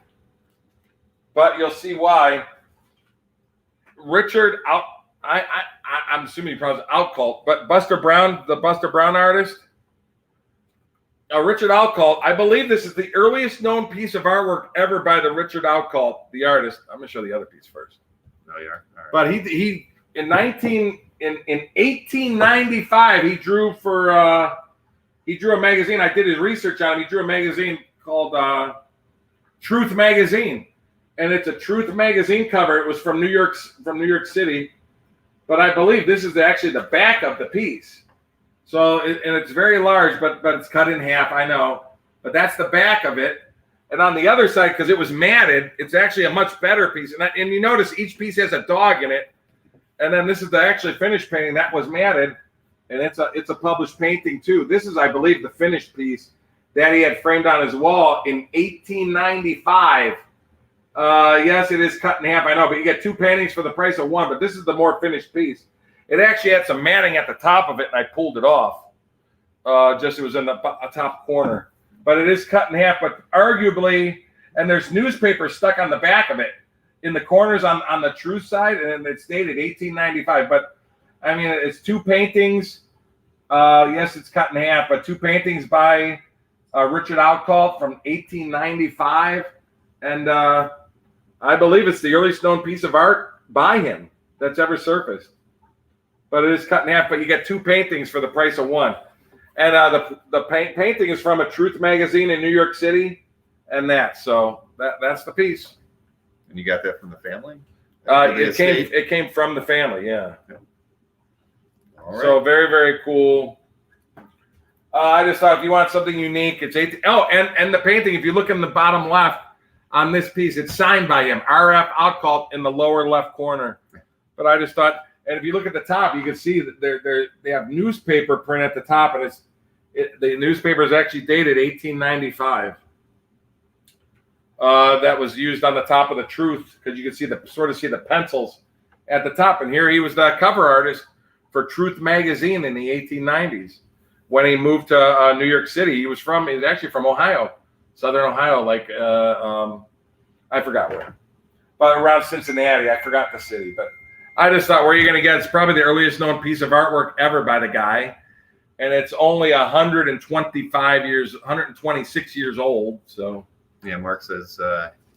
but you'll see why. Richard I'm assuming you pronounce it Outcault, but Buster Brown, the Buster Brown artist, Richard Outcault. I believe this is the earliest known piece of artwork ever by the Richard Outcault, the artist. I'm gonna show the other piece first. Oh, you are. All right. But he in 1895 he drew a magazine. I did his research on him. He drew a magazine called Truth Magazine. And it's a Truth Magazine cover. It was from New York City, but I believe this is actually the back of the piece. So, and it's very large, but it's cut in half. I know, but that's the back of it. And on the other side, because it was matted, it's actually a much better piece. And you notice each piece has a dog in it. And then this is the actually finished painting that was matted, and it's a published painting too. This is, I believe, the finished piece that he had framed on his wall in 1895. Yes, it is cut in half, I know, but you get two paintings for the price of one, but this is the more finished piece. It actually had some matting at the top of it, and I pulled it off. It was in the top corner. But it is cut in half, but arguably, and there's newspaper stuck on the back of it in the corners on the Truth side, and it's dated 1895. But, I mean, it's two paintings. Yes, it's cut in half, but two paintings by Richard Outcault from 1895. And I believe it's the earliest known piece of art by him that's ever surfaced. But it is cut in half, but you get two paintings for the price of one. And the painting is from a Truth magazine in New York City, and so that's the piece. And you got that from the family? It came from the family, yeah. All right. So very, very cool. I just thought if you want something unique, it's 18. Oh, and the painting, if you look in the bottom left on this piece, it's signed by him, R.F. Outcault, in the lower left corner. But I just thought, and if you look at the top, you can see that they have newspaper print at the top, and the newspaper is actually dated 1895. That was used on the top of the Truth, because you can see the pencils at the top. And here he was the cover artist for Truth magazine in the 1890s. When he moved to New York City, he was actually from Ohio, Southern Ohio, I forgot where, but around Cincinnati. I forgot the city, but I just thought, where you're going to get, it's probably the earliest known piece of artwork ever by the guy, and it's only 126 years old. So yeah, Mark says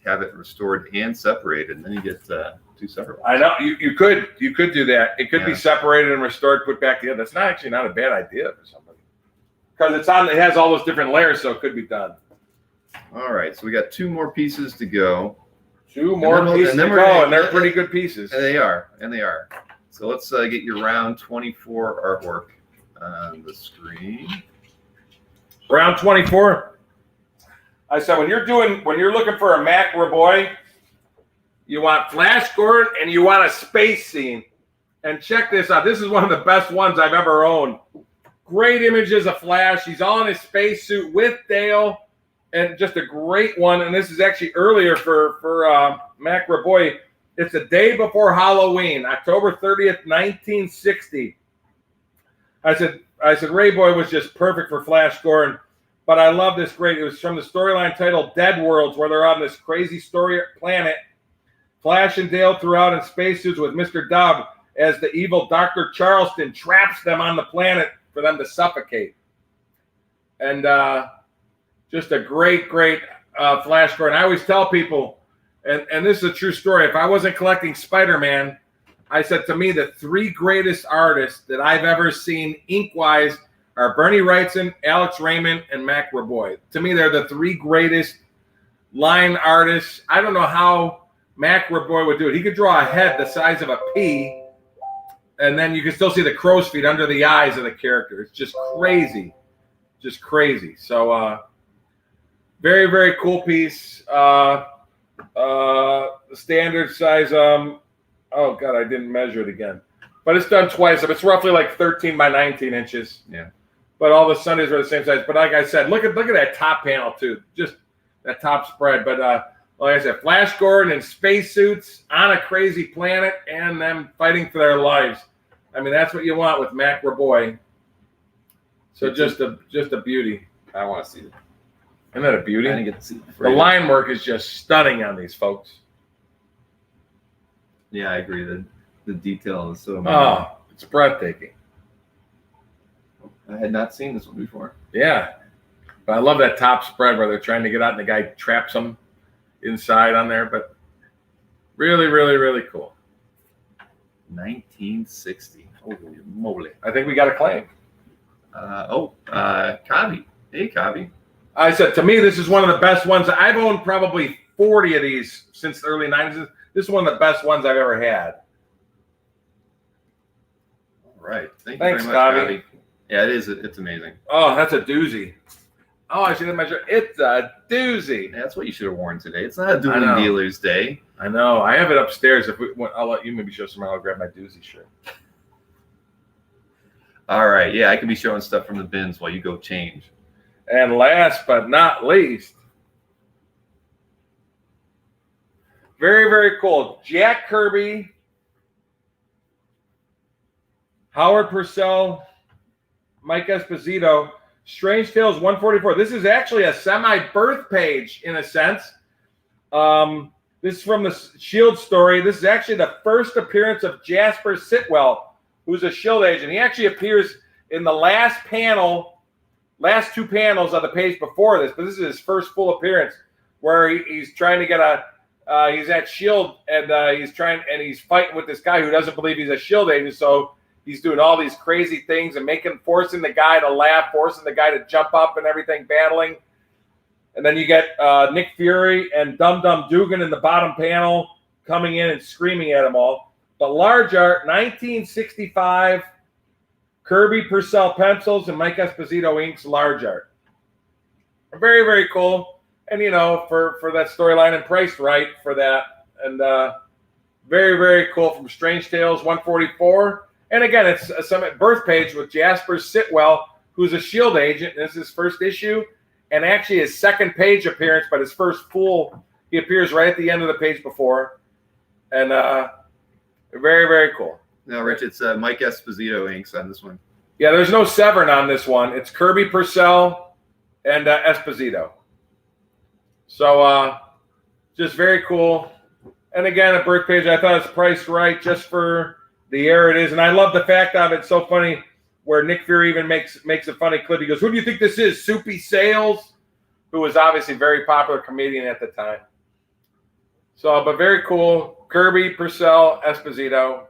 have it restored and separated, and then you get two separate ones. I know you could do that. It could be separated and restored, put back together. That's not a bad idea for somebody, because it has all those different layers, so it could be done. All right, so we got two more pieces to go. 2 more pieces to go, and they're pretty good pieces. They are. So let's get your round 24 artwork on the screen. Round 24. I said when you're looking for a macro boy, you want Flash Gordon and you want a space scene. And check this out. This is one of the best ones I've ever owned. Great images of Flash. He's all in his spacesuit with Dale, and just a great one. And this is actually earlier for Macro Boy. It's the day before Halloween, October 30th, 1960. I said Ray Boy was just perfect for Flash Gordon. But I love this great. It was from the storyline titled Dead Worlds, where they're on this crazy story planet. Flash and Dale throughout in spacesuits with Mr. Dub as the evil Dr. Charleston traps them on the planet for them to suffocate. And just a great Flash Gordon. I always tell people, and this is a true story, if I wasn't collecting Spider-Man, I said to me the 3 greatest artists that I've ever seen ink-wise are Bernie Wrightson, Alex Raymond, and Mac Raboy. To me, they're the 3 greatest line artists. I don't know how Mac Raboy would do it. He could draw a head the size of a pea, and then you can still see the crow's feet under the eyes of the character. It's just crazy. Just crazy. So, very, very cool piece. Standard size. Oh, God, I didn't measure it again. But it's done twice. It's roughly like 13 by 19 inches. Yeah. But all the Sundays are the same size. But like I said, look at that top panel too. Just that top spread. But like I said, Flash Gordon in spacesuits on a crazy planet and them fighting for their lives. I mean, that's what you want with Mac Raboy. So just a beauty. I want to see it. Isn't that a beauty? I didn't get to see it. The line work is just stunning on these folks. Yeah, I agree. The detail is so amazing. Oh, it's breathtaking. I had not seen this one before. Yeah. But I love that top spread where they're trying to get out and the guy traps them inside on there. But really, really, really cool. 1960. Holy moly. I think we got a claim. Kavi. Hey, Kavi. I said, to me, this is one of the best ones. I've owned probably 40 of these since the early 90s. This is one of the best ones I've ever had. All right. Thanks very much, Kavi. Yeah, it is. It's amazing. Oh, that's a doozy. Oh, I should have measured. It's a doozy. Yeah, that's what you should have worn today. It's not a dueling dealer's day. I know. I have it upstairs. I'll let you maybe show some. I'll grab my doozy shirt. All right. Yeah, I can be showing stuff from the bins while you go change. And last but not least, very, very cool. Jack Kirby, Howard Purcell, Mike Esposito, Strange Tales 144. This is actually a semi-birth page in a sense. This is from the S.H.I.E.L.D. story. This is actually the first appearance of Jasper Sitwell, who's a S.H.I.E.L.D. agent. He actually appears in the last two panels of the page before this, but this is his first full appearance where he's trying to get he's at S.H.I.E.L.D. and he's fighting with this guy who doesn't believe he's a S.H.I.E.L.D. agent, so he's doing all these crazy things and forcing the guy to laugh, forcing the guy to jump up and everything, battling. And then you get Nick Fury and Dum Dum Dugan in the bottom panel coming in and screaming at them all. But large art, 1965, Kirby Purcell pencils and Mike Esposito inks, large art. Very, very cool. And, for that storyline and priced right for that. And very, very cool from Strange Tales 144. And again, it's a birth page with Jasper Sitwell, who's a S.H.I.E.L.D. agent. This is his first issue. And actually his second page appearance, but his first full, he appears right at the end of the page before. And very, very cool. No, Rich, it's Mike Esposito inks on this one. Yeah, there's no Severn on this one. It's Kirby Purcell and Esposito. So just very cool. And again, a birth page, I thought it's priced right just for the air it is. And I love the fact of it. It's so funny where Nick Fury even makes a funny clip. He goes, "Who do you think this is? Soupy Sales?" Who was obviously a very popular comedian at the time. So, but very cool. Kirby, Purcell, Esposito.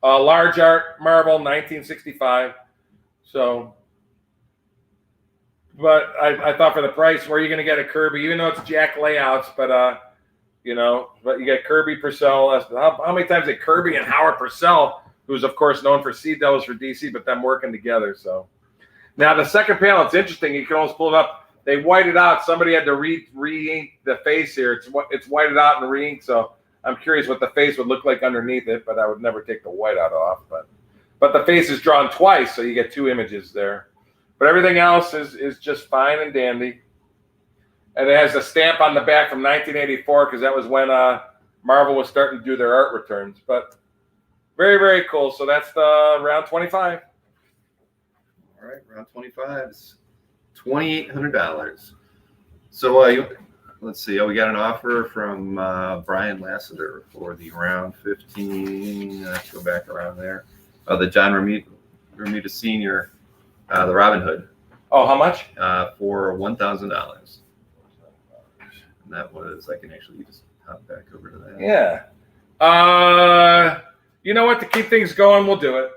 Large art, Marvel, 1965. So, but I thought for the price, where are you going to get a Kirby? Even though it's Jack layouts, but you know, but you got Kirby Purcell. How many times did Kirby and Howard Purcell, who's of course known for Sea Devils for DC, but them working together. So now the second panel, it's interesting. You can almost pull it up. They whited out. Somebody had to re-ink the face here. It's whited out and re-inked. So I'm curious what the face would look like underneath it, but I would never take the whiteout off. But the face is drawn twice, so you get two images there. But everything else is just fine and dandy. And it has a stamp on the back from 1984 because that was when Marvel was starting to do their art returns. But very, very cool. So that's the round 25. All right, round 25 is $2,800. So let's see. We got an offer from Brian Lasseter for the round 15. Let's go back around there. The John Romita Sr., the Robin Hood. Oh, how much? For $1,000. And that was, I can actually just hop back over to that. Yeah. You know what? To keep things going, we'll do it.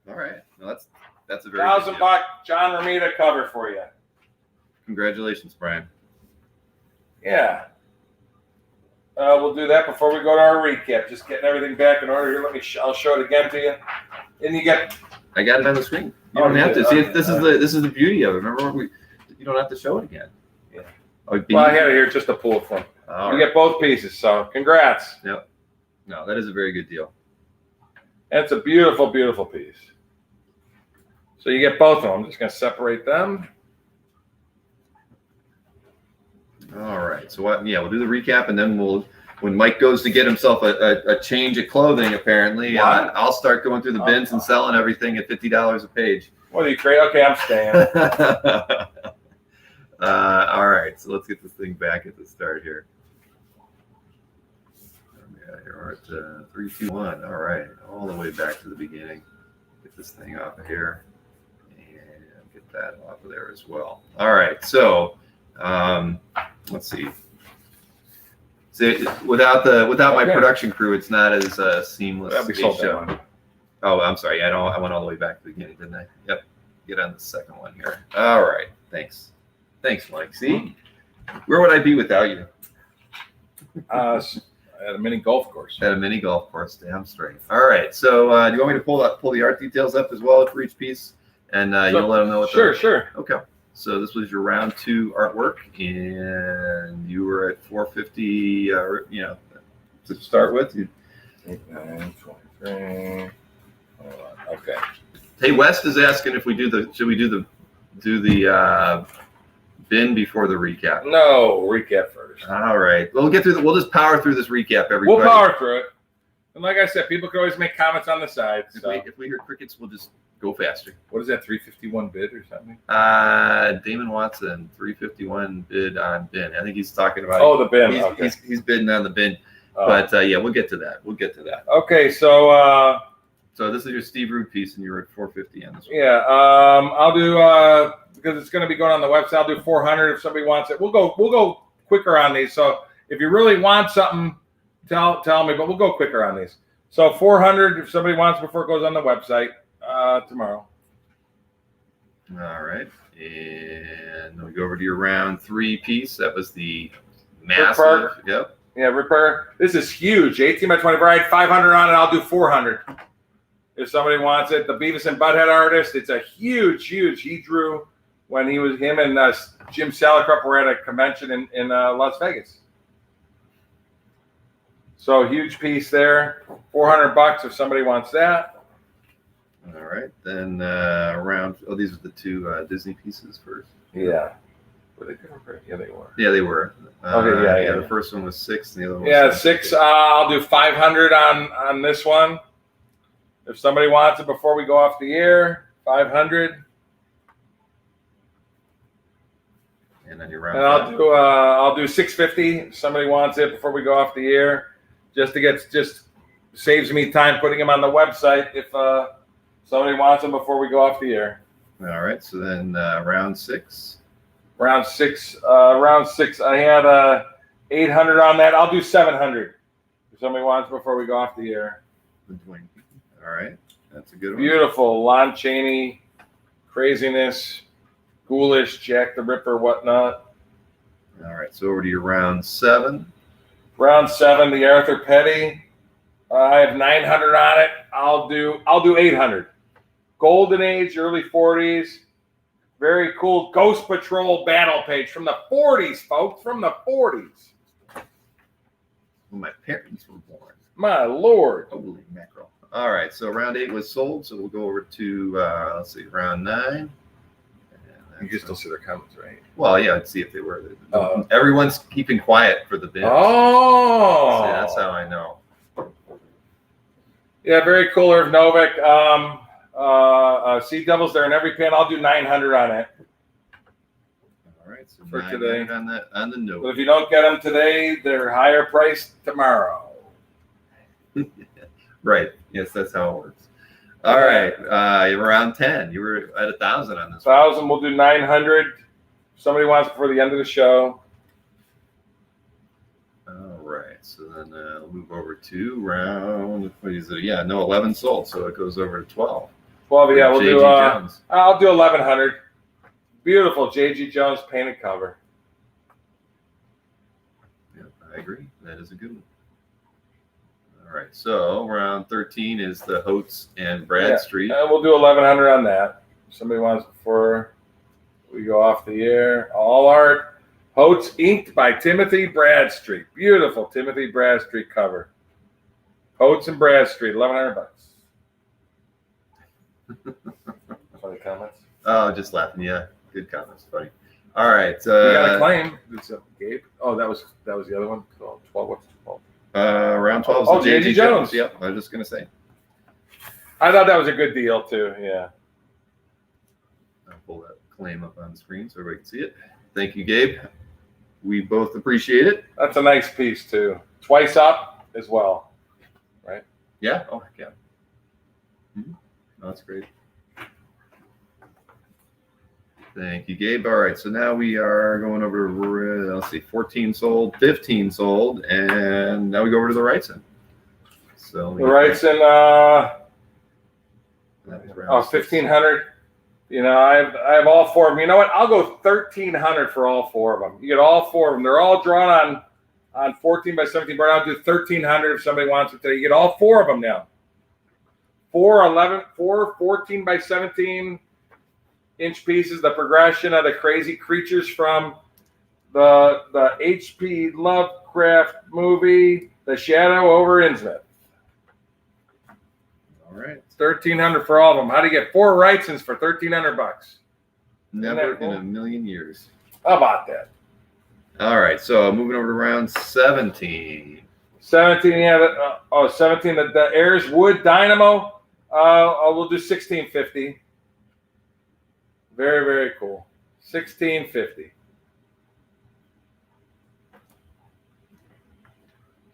All right. Well, that's a very $1,000 John Romita cover for you. Congratulations, Brian. Yeah. We'll do that before we go to our recap. Just getting everything back in order here. I'll show it again to you. And I got it on the screen. You don't have to see it. This is the beauty of it. Remember, you don't have to show it again. Yeah. Well, I had it here just to pull it from. You get both pieces. So congrats. Yep. No, that is a very good deal. And it's a beautiful, beautiful piece. So you get both of them. I'm just going to separate them. All right. So we'll do the recap, and then when Mike goes to get himself a change of clothing, apparently, I'll start going through the bins and selling everything at $50 a page. What are you crazy? Okay, I'm staying. All right. So let's get this thing back at the start here. Yeah, here we're at 3, 2, 1. All right. All the way back to the beginning. Get this thing off of here. And get that off of there as well. All right. So let's see. So without my production crew, it's not as seamless a show. Oh, I'm sorry. I went all the way back to the beginning, didn't I? Yep. Get on the second one here. All right. Thanks, Mike. See, where would I be without you? At a mini golf course. At a mini golf course, damn straight. All right. So do you want me to pull the art details up as well for each piece, and you'll let them know what? Sure. Okay. So this was your round 2 artwork, and you were at 450. To start with. 8, 9, 23. Okay. Hey, West is asking if should we do the bin before the recap? No, recap first. All right. We'll get through we'll just power through this recap, everybody. We'll power through it. And like I said, people can always make comments on the side. If we hear crickets, we'll just go faster. What is that, 351 bid or something? Damon Watson, 351 bid on bin. I think he's talking about. The bin. He's bidding on the bin. But we'll get to that. Okay, so this is your Steve Rude piece, and you're at 450 on this one. Yeah, I'll do because it's going to be going on the website. I'll do 400 if somebody wants it. We'll go quicker on these. So if you really want something, tell me. But we'll go quicker on these. So 400 if somebody wants before it goes on the website tomorrow. All right, and then we go over to your round 3 piece. That was the massive. Yep. Yeah, Ripper. This is huge. 18 by 24. I had 500 on it. I'll do 400 if somebody wants it. The Beavis and Butt-head artist. It's a huge. He drew when him and Jim Salicrup were at a convention in Las Vegas. So huge piece there. $400 if somebody wants that. All right. Then these are the 2 Disney pieces first. Yeah. Were they different? Yeah, they were. Yeah, they were. Okay, yeah. The first one was 6, and the other one was 6. I'll do 500 on this one. If somebody wants it before we go off the air, 500. And then you're round. And I'll do 650. If somebody wants it before we go off the air, just saves me time putting them on the website if somebody wants them before we go off the air. All right. So then round 6. Round six. I had 800 on that. I'll do 700 if somebody wants before we go off the air. All right, that's a good one. Beautiful Lon Chaney, craziness, ghoulish, Jack the Ripper, whatnot. All right, so over to your round 7. Round 7, the Arthur Petty. I have 900 on it. I'll do 800. Golden Age, early 40s. Very cool Ghost Patrol battle page from the 40s, folks. From the 40s. When my parents were born. My Lord. Holy mackerel. All right, so round 8 was sold, so we'll go over to, let's see, round 9. You can still see their comments, right? Well, yeah, let's see if they were. Everyone's keeping quiet for the bid. Oh! So that's how I know. Yeah, very cool, Irv Novik. Sea Devils, they're in every pan. I'll do 900 on it. All right, so For 900 today. on the note. But if you don't get them today, they're higher priced tomorrow. Right. Yes, that's how it works. All right. Around 10. You were at 1,000 on this 1,000. We'll do 900. Somebody wants before the end of the show. All right. So then we'll move over to round. What is it? Yeah, no, 11 sold. So it goes over to 12. 12. Yeah, we'll J.G. do. Jones. I'll do 1,100. Beautiful J.G. Jones painted cover. Yeah, I agree. That is a good one. All right. So round 13 is the Holtz and Bradstreet. And we'll do 1,100 on that. Somebody wants before we go off the air. All art. Holtz inked by Timothy Bradstreet. Beautiful Timothy Bradstreet cover. Holtz and Bradstreet, $1,100. Funny comments. Oh, just laughing. Yeah, good comments. Funny. All right. We got a claim. It's Gabe. Oh, that was the other one. 12. What's 12? Round 12 is Oh, the J.G. Jones. Yep, I was just going to say. I thought that was a good deal too. Yeah. I'll pull that claim up on the screen so everybody can see it. Thank you, Gabe. We both appreciate it. That's a nice piece too. Twice up as well. Right? Yeah. Oh, yeah. Mm-hmm. Oh, that's great. Thank you, Gabe. All right, so now we are going over to, let's see, 14 sold, 15 sold, and now we go over to the Wrightson. So The Wrightson, that was 1,500. You know, I have all 4 of them. You know what? I'll go 1,300 for all 4 of them. You get all 4 of them. They're all drawn on 14 by 17 board. I'll do 1,300 if somebody wants it today. You get all 4 of them now. 4 14 by 17 inch pieces. The progression of the crazy creatures from the H.P. Lovecraft movie, The Shadow over Innsmouth. All right. It's 1,300 for all of them. How do you get 4 Wrightsons for $1,300? Never cool? in a million years. How about that? All right, so moving over to round 17. 17, yeah. 17. The Ayers Wood Dynamo. We'll do 1,650. Very, very cool. 1,650.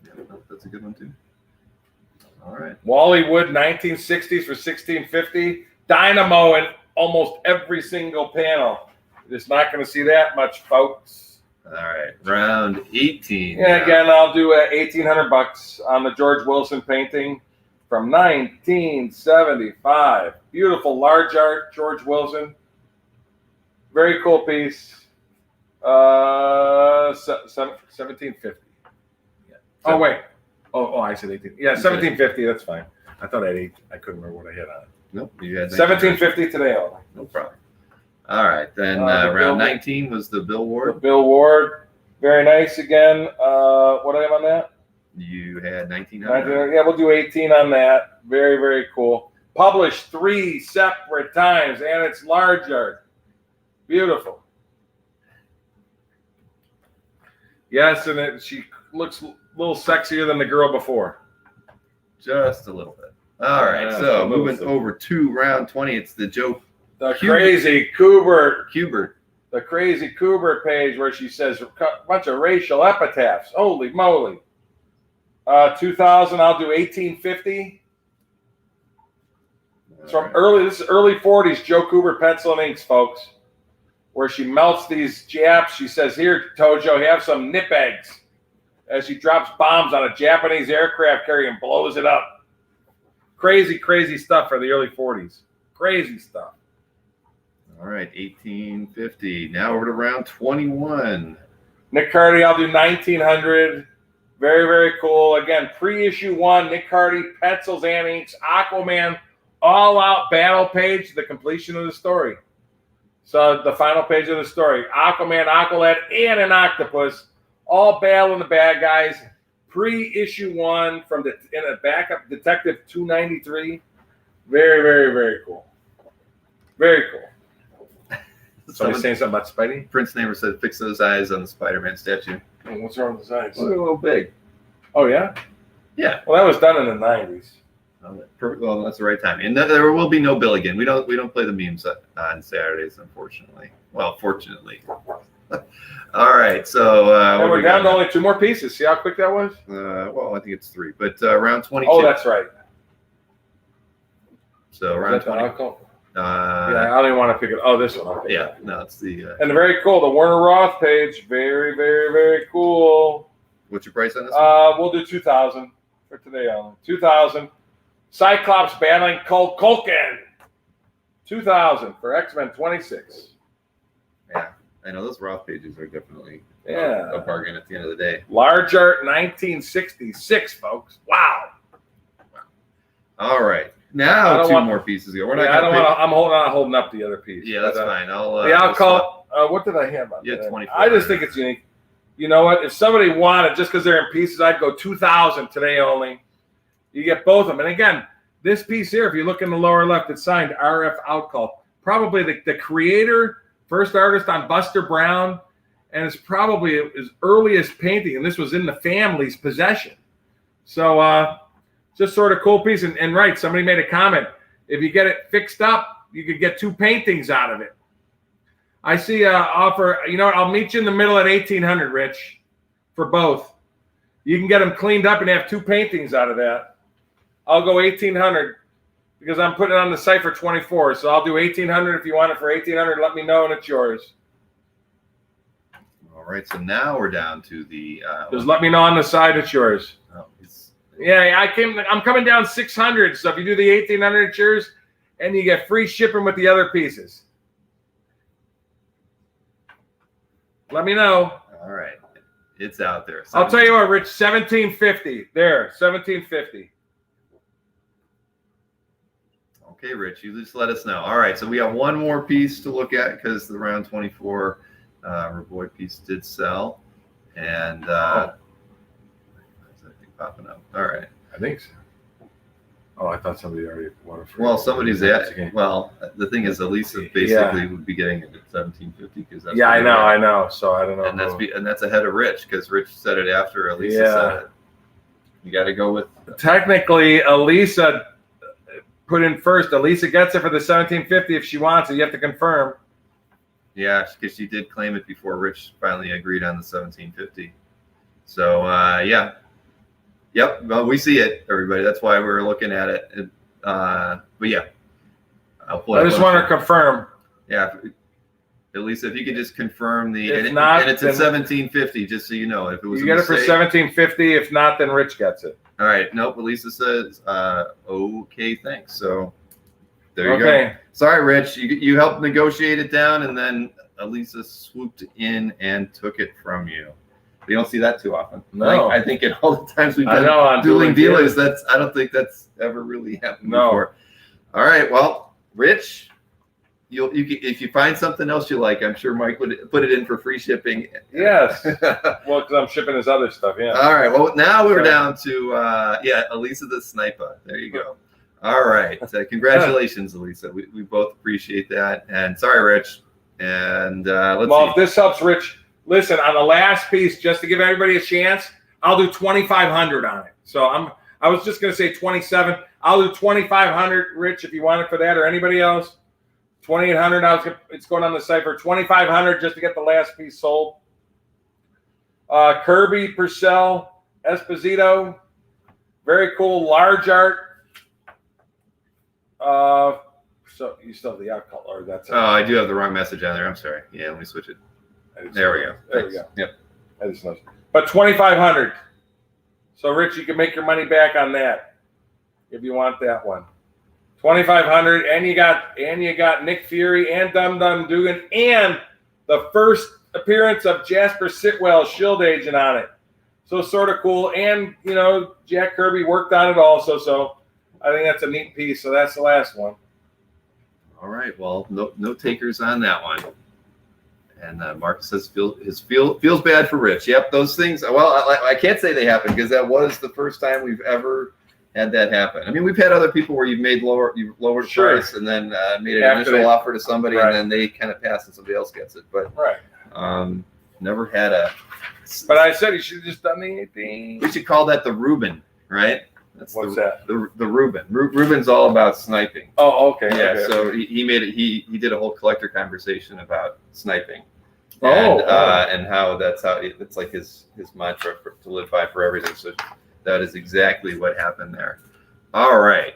Yeah, that's a good one too. All right. Wally Wood 1960s for 1,650. Dynamo in almost every single panel. You're just not going to see that much, folks. All right, round 18. Yeah, again, I'll do $1,800 on the George Wilson painting from 1975. Beautiful large art, George Wilson. Very cool piece. 1,750. Yeah. Oh wait. Oh, I said 18. Yeah, 1,750. That's fine. I thought I had 8. I couldn't remember what I had on it. Nope, you had 1,750 today. Only. No problem. All right, then round 19 was the Bill The Ward. Bill Ward. Very nice again. What do I have on that? You had 1,900. Yeah, we'll do 18 on that. Very, very cool. Published 3 separate times, and it's large art. Beautiful. Yes, and she looks a little sexier than the girl before. Just a little bit. All right, Yeah, so a little moving over to round 20, it's the Joe The crazy Kubert. Kubert. The crazy Kubert page where she says a bunch of racial epitaphs. Holy moly. 2,000, I'll do 1,850. It's from this is early 40s Joe Kubert pencil and inks, folks, where she melts these Japs. She says, here, Tojo, have some nip eggs, as she drops bombs on a Japanese aircraft carrier and blows it up. Crazy, crazy stuff for the early 40s. Crazy stuff. All right, 1,850. Now over to round 21. Nick Cardy, I'll do 1,900. Very, very cool. Again, pre-issue 1, Nick Hardy, pencils and inks, Aquaman, all-out battle page, the completion of the story. So the final page of the story. Aquaman, Aqualad, and an octopus, all battling the bad guys. Pre-issue 1 from in a backup Detective 293. Very, very, very cool. Very cool. Somebody saying something about Spidey? Prince Neighbor said, fix those eyes on the Spider-Man statue. Oh, what's wrong with his eyes? They're a little big. Oh, yeah? Yeah. Well, that was done in the 90s. Well, that's the right time. And there will be no bill again. We don't play the memes on Saturdays, unfortunately. Well, fortunately. All right. So and we're down to only 2 more pieces. See how quick that was? Well, I think it's 3, but around 22. Oh, that's right. So around 20. Yeah, I don't even want to pick it. Oh, this one. Okay. Yeah, no, it's the. And very cool. The Werner Roth page. Very, very, very cool. What's your price on this one? We'll do 2,000 for today only. 2,000. Cyclops battling Culkin. 2,000 for X-Men 26. Yeah, I know those Roth pages are definitely a bargain at the end of the day. Large art 1966, folks. Wow. All right. Now 2 more pieces ago. We're not. I don't want to. I'm holding up the other piece. Yeah, that's fine. I'll call. What did I have on that? 24. I just think it's unique. You know what? If somebody wanted, just because they're in pieces, I'd go 2,000 today only. You get both of them. And again, this piece here, if you look in the lower left, it's signed RF Outcault. Probably the creator, first artist on Buster Brown, and it's probably his earliest painting, and this was in the family's possession. So just sort of cool piece. And right, somebody made a comment. If you get it fixed up, you could get 2 paintings out of it. I see offer, you know what, I'll meet you in the middle at 1,800, Rich, for both. You can get them cleaned up and have 2 paintings out of that. I'll go 1,800 because I'm putting it on the site for 24. So I'll do 1,800 if you want it for 1,800. Let me know and it's yours. All right. So now we're down to the. Just let me know on the side it's yours. Oh, I'm coming down 600. So if you do the 1,800, it's yours, and you get free shipping with the other pieces. Let me know. All right. It's out there. I'll tell you what, Rich, 1,750. There, 1,750. Okay, Rich, you just let us know. All right, so we have 1 more piece to look at because the round 24 Revoid piece did sell. And is that thing popping up? All right. I think so. Oh, I thought somebody already wanted. Well, somebody's at. Well, the thing is, Elisa basically would be getting it at 1,750 because that's. Yeah, I know. So I don't know. And that's ahead of Rich because Rich said it after Elisa said it. You got to go with. Technically, Elisa put in first. Elisa gets it for the 1,750 if she wants it. You have to confirm. Yeah, because she did claim it before Rich finally agreed on the 1,750. So yeah. Yep, well, we see it, everybody. That's why we're looking at it. But yeah, I just want to confirm. Yeah, at least if you could just confirm the. If not, and it's at 1,750, just so you know. If it was, you get it for 1,750. If not, then Rich gets it. All right. Nope. Elisa says, "Okay, thanks." So there you go. Sorry, Rich. You helped negotiate it down, and then Elisa swooped in and took it from you. You don't see that too often. No, I think in all the times we've done dueling dealers, I don't think that's ever really happened before. All right, well, Rich, you if you find something else you like, I'm sure Mike would put it in for free shipping. Yes. Well, because I'm shipping his other stuff. Yeah. All right. Well, now we're down to Elisa the Sniper. There you go. All right. Congratulations, Elisa. We both appreciate that. And sorry, Rich. And let's see. If this helps, Rich. Listen, on the last piece, just to give everybody a chance, I'll do 2,500 on it. So I was just going to say 27. I'll do 2,500, Rich, if you want it for that, or anybody else. 2,800. It's going on the site for 2,500 just to get the last piece sold. Kirby, Purcell, Esposito, very cool, large art. So you still have the Outcault, or that's it. Oh, I do have the wrong message on there. I'm sorry. Yeah, let me switch it. There we go. There we go. Yep. I just noticed. But 2,500. So, Rich, you can make your money back on that if you want that one. 2,500, and you got Nick Fury and Dum Dum Dugan and the first appearance of Jasper Sitwell, Shield Agent on it. So sort of cool. And, you know, Jack Kirby worked on it also. So I think that's a neat piece. So that's the last one. All right. Well, no takers on that one. And Marcus says feels bad for Rich. Yep, those things. Well, I can't say they happened because that was the first time we've ever had that happen. I mean, we've had other people where you've lowered the price and then made an initial offer to somebody, and then they kind of pass and somebody else gets it. But never had a. But I said he should have just done the 18. We should call that the Reuben, right? What's that? The Reuben. Reuben's all about sniping. Oh, okay. Yeah. Okay. So he made it. He did a whole collector conversation about sniping. And how it's like his mantra to live by for everything. So that is exactly what happened there. All right.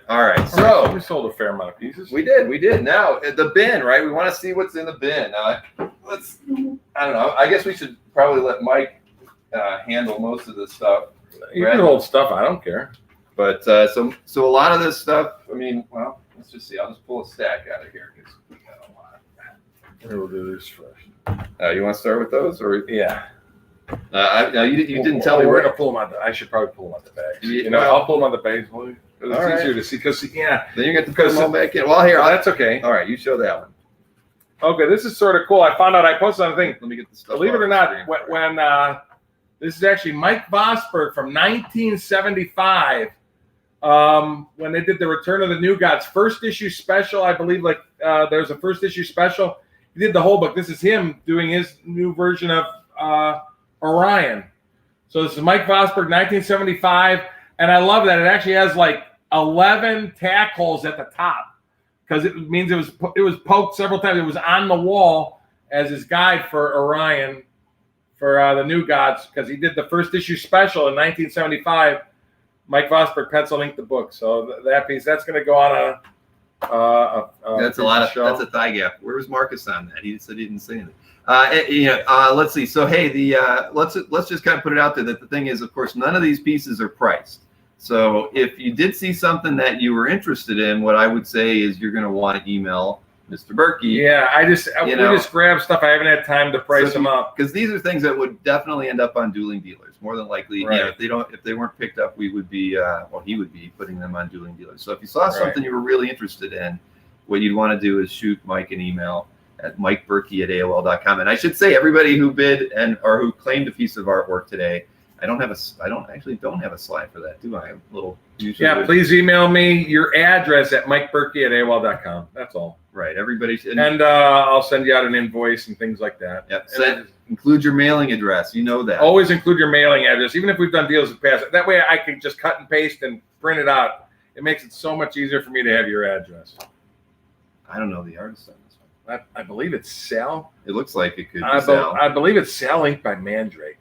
So we sold a fair amount of pieces. We did. Now the bin, right? We want to see what's in the bin. I don't know. I guess we should probably let Mike handle most of this stuff. You can hold stuff. I don't care. But so a lot of this stuff. I mean, well, let's just see. I'll just pull a stack out of here because we got a lot. We'll do this first. You want to start with those, or yeah? No, you didn't tell me where where to pull them out. I should probably pull them out the bags. Well, I'll pull them out the bags. It's easier to see because then you get to put them all back in. Well, here, that's okay. All right, you show that one. Okay, this is sort of cool. I found out I posted on a thing. Let me get the stuff. Believe it or not, when this is actually Mike Vosberg from 1975. When they did the Return of the New Gods first issue special, I believe there's a first issue special. He did the whole book. This is him doing his new version of Orion. So this is Mike Vosberg, 1975, and I love that it actually has like 11 tack holes at the top because it means it was poked several times. It was on the wall as his guide for Orion for the New Gods because he did the first issue special in 1975. Mike Vosberg pencil inked the book, so that piece that's going to go on a that's a lot of show. That's a thigh gap. Where was Marcus on that? He said he didn't say anything. Let's see. So hey, let's just kind of put it out there that the thing is, of course, none of these pieces are priced. So if you did see something that you were interested in, what I would say is you're going to want to email Mr. Burkey. Yeah, we just grab stuff. I haven't had time to price them up because these are things that would definitely end up on dueling dealers. More than likely, right. If they weren't picked up, we would be, he would be putting them on dueling dealers. So if you saw something you were really interested in, what you'd want to do is shoot Mike an email at mikeburkey@aol.com. And I should say, everybody who bid or who claimed a piece of artwork today, I don't have a slide for that, do I? A little. Please email me your address at mikeburkey@aol.com. That's all. Right. Everybody should. And I'll send you out an invoice and things like that. Yep. Include your mailing address. You know that. Always include your mailing address, even if we've done deals in the past. That way I can just cut and paste and print it out. It makes it so much easier for me to have your address. I don't know the artist on this one. I believe it's Sal. It looks like it could be Sal. I believe it's Sal inked by Mandrake.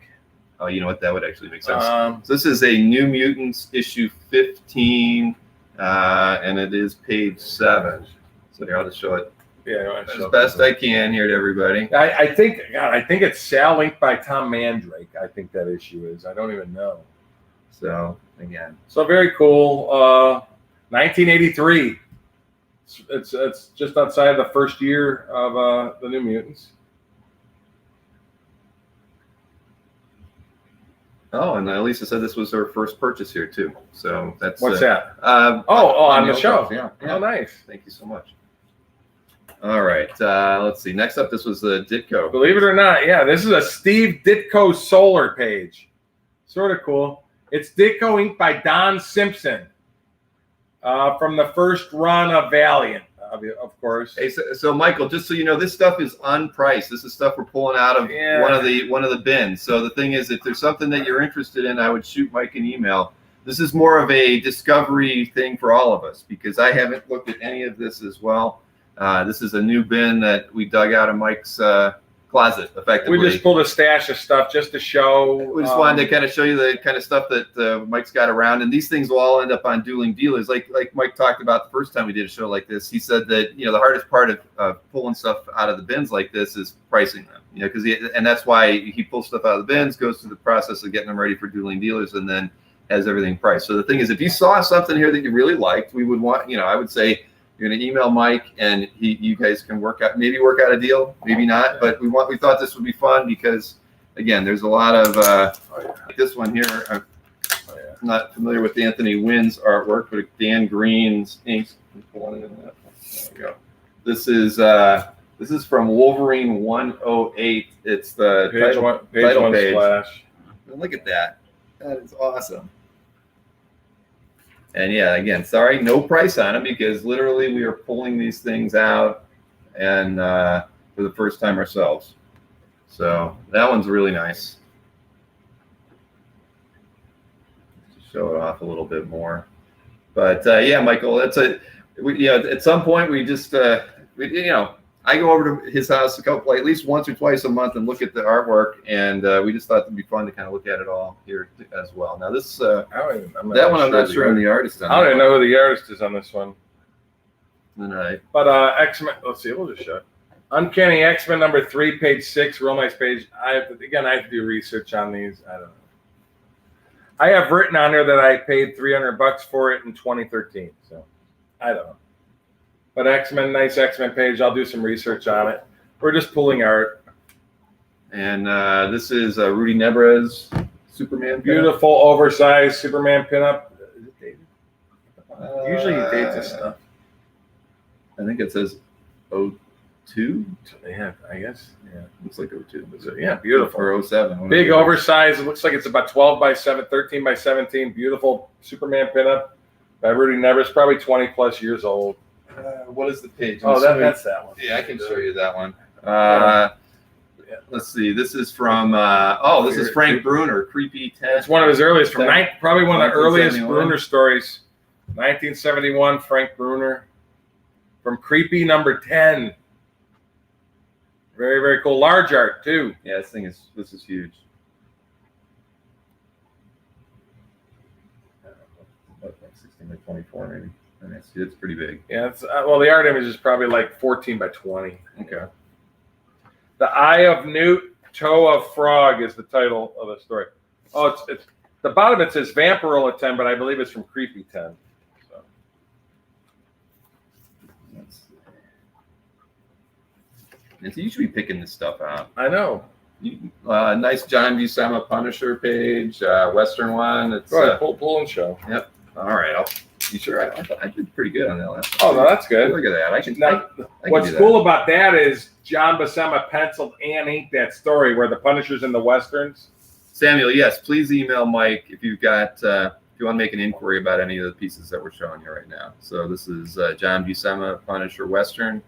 Oh, you know what? That would actually make sense. So this is a New Mutants issue 15, and it is page 7. So here, I'll just show it as best I can here to everybody. I think it's Sal inked by Tom Mandrake. I think that issue is. I don't even know. So again. So very cool. 1983. It's just outside the first year of the New Mutants. Oh, and Lisa said this was her first purchase here too. So that's what's that? On the show. Yeah. Oh, nice. Thank you so much. All right. Let's see. Next up, this was the Ditko. Believe it or not, this is a Steve Ditko Solar page. Sort of cool. It's Ditko inked by Don Simpson from the first run of Valiant, of course. Hey, so Michael, just so you know, this stuff is unpriced. This is stuff we're pulling out of one of the bins. So the thing is, if there's something that you're interested in, I would shoot Mike an email. This is more of a discovery thing for all of us because I haven't looked at any of this as well. This is a new bin that we dug out of Mike's closet, effectively. We just pulled a stash of stuff just to show. We just wanted to kind of show you the kind of stuff that Mike's got around, and these things will all end up on dueling dealers. Like Mike talked about the first time we did a show like this. He said that the hardest part of pulling stuff out of the bins like this is pricing them. Because and that's why he pulls stuff out of the bins, goes through the process of getting them ready for dueling dealers, and then has everything priced. So the thing is, if you saw something here that you really liked, we would want, I would say, you're going to email Mike, and you guys can work out a deal, maybe not. But we thought this would be fun because again, there's a lot of this one here. I'm not familiar with Anthony Wynn's artwork, but Dan Green's inks. There we go. This is from Wolverine 108. It's the title page. Flash. Look at that. That is awesome. And yeah, again, sorry, no price on them because literally we are pulling these things out and for the first time ourselves. So that one's really nice. Show it off a little bit more. But yeah, Michael, that's at some point we just I go over to his house at least once or twice a month and look at the artwork, and we just thought it'd be fun to kind of look at it all here as well. Now this I'm not sure who the artist is. I don't even know who the artist is on this one. Right. But X-Men, let's see, we'll just show it. Uncanny X-Men number 3, page 6, real nice page. I have to do research on these. I don't know. I have written on there that I paid $300 for it in 2013. So I don't know. But X-Men, nice X-Men page. I'll do some research on it. We're just pulling art. And this is Rudy Nebres, Superman. Beautiful, oversized Superman pinup. Is it dated? Usually he dates his stuff. I think it says 02. Yeah, I guess. Yeah, looks like 02. Yeah, beautiful. Or 07. Big oversized. It looks like it's about 12 by 7, 13 by 17. Beautiful Superman pinup by Rudy Nebres, probably 20 plus years old. What is the page? That's that one. Yeah, I can show you that one. Let's see. This is from this is Frank Bruner, Creepy 10. It's one of his earliest probably one of the earliest Bruner stories. 1971, Frank Bruner from Creepy number 10. Very, very cool. Large art too. Yeah, this is huge. Like 16 by 24 maybe. And it's pretty big. Yeah, the art image is probably like 14 by 20. Okay. The Eye of Newt, Toe of Frog is the title of the story. Oh, it's the bottom. It says Vampirella 10, but I believe it's from Creepy 10. So. And so you should be picking this stuff out. I know. Nice John Buscema Punisher page, Western one. It's pull and show. Yep. All right. You sure? I did pretty good on that last one. Oh, no, that's good. Look at that. What's cool about that is John Buscema penciled and inked that story where the Punisher's in the Westerns. Samuel, yes, please email Mike if you've got if you want to make an inquiry about any of the pieces that we're showing you right now. So this is John Buscema Punisher Western.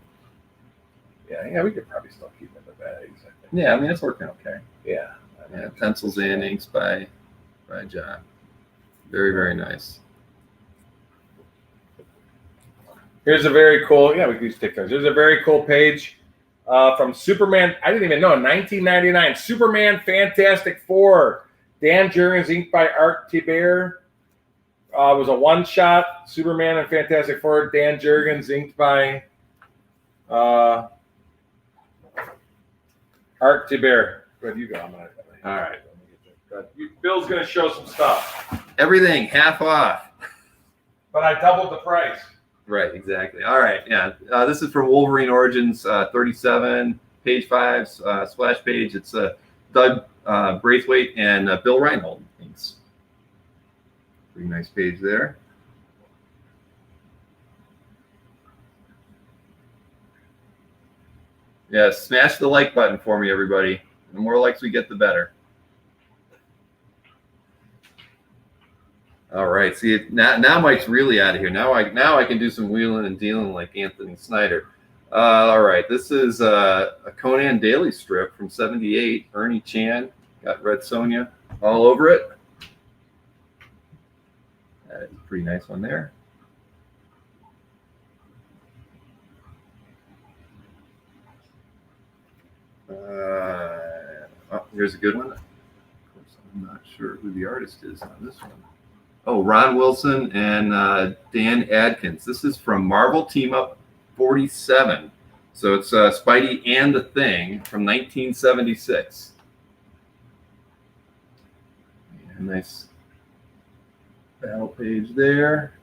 Yeah, we could probably still keep it in the bags. I think. Yeah, I mean it's working okay. Yeah. Pencils and inks by John. Very, very nice. Here's a very cool, we can just take those. There's a very cool page from Superman. I didn't even know, 1999. Superman Fantastic Four. Dan Jurgens, inked by Art Tiber. It was a one-shot. Superman and Fantastic Four. Dan Jurgens, inked by Art Tiber. Go ahead, you go. All right. Bill's going to show some stuff. Everything half off. But I doubled the price. Right, exactly. All right, yeah. This is from Wolverine Origins 37, page 5, splash page. It's Doug Braithwaite and Bill Reinhold. Thanks. Pretty nice page there. Yeah, smash the like button for me, everybody. The more likes we get, the better. All right. See, now Mike's really out of here. Now I can do some wheeling and dealing like Anthony Snyder. All right. This is a Conan Daily strip from '78. Ernie Chan got Red Sonja all over it. That is a pretty nice one there. Here's a good one. Of course, I'm not sure who the artist is on this one. Oh, Ron Wilson and Dan Adkins. This is from Marvel Team Up 47. So it's Spidey and the Thing from 1976. Yeah, nice battle page there.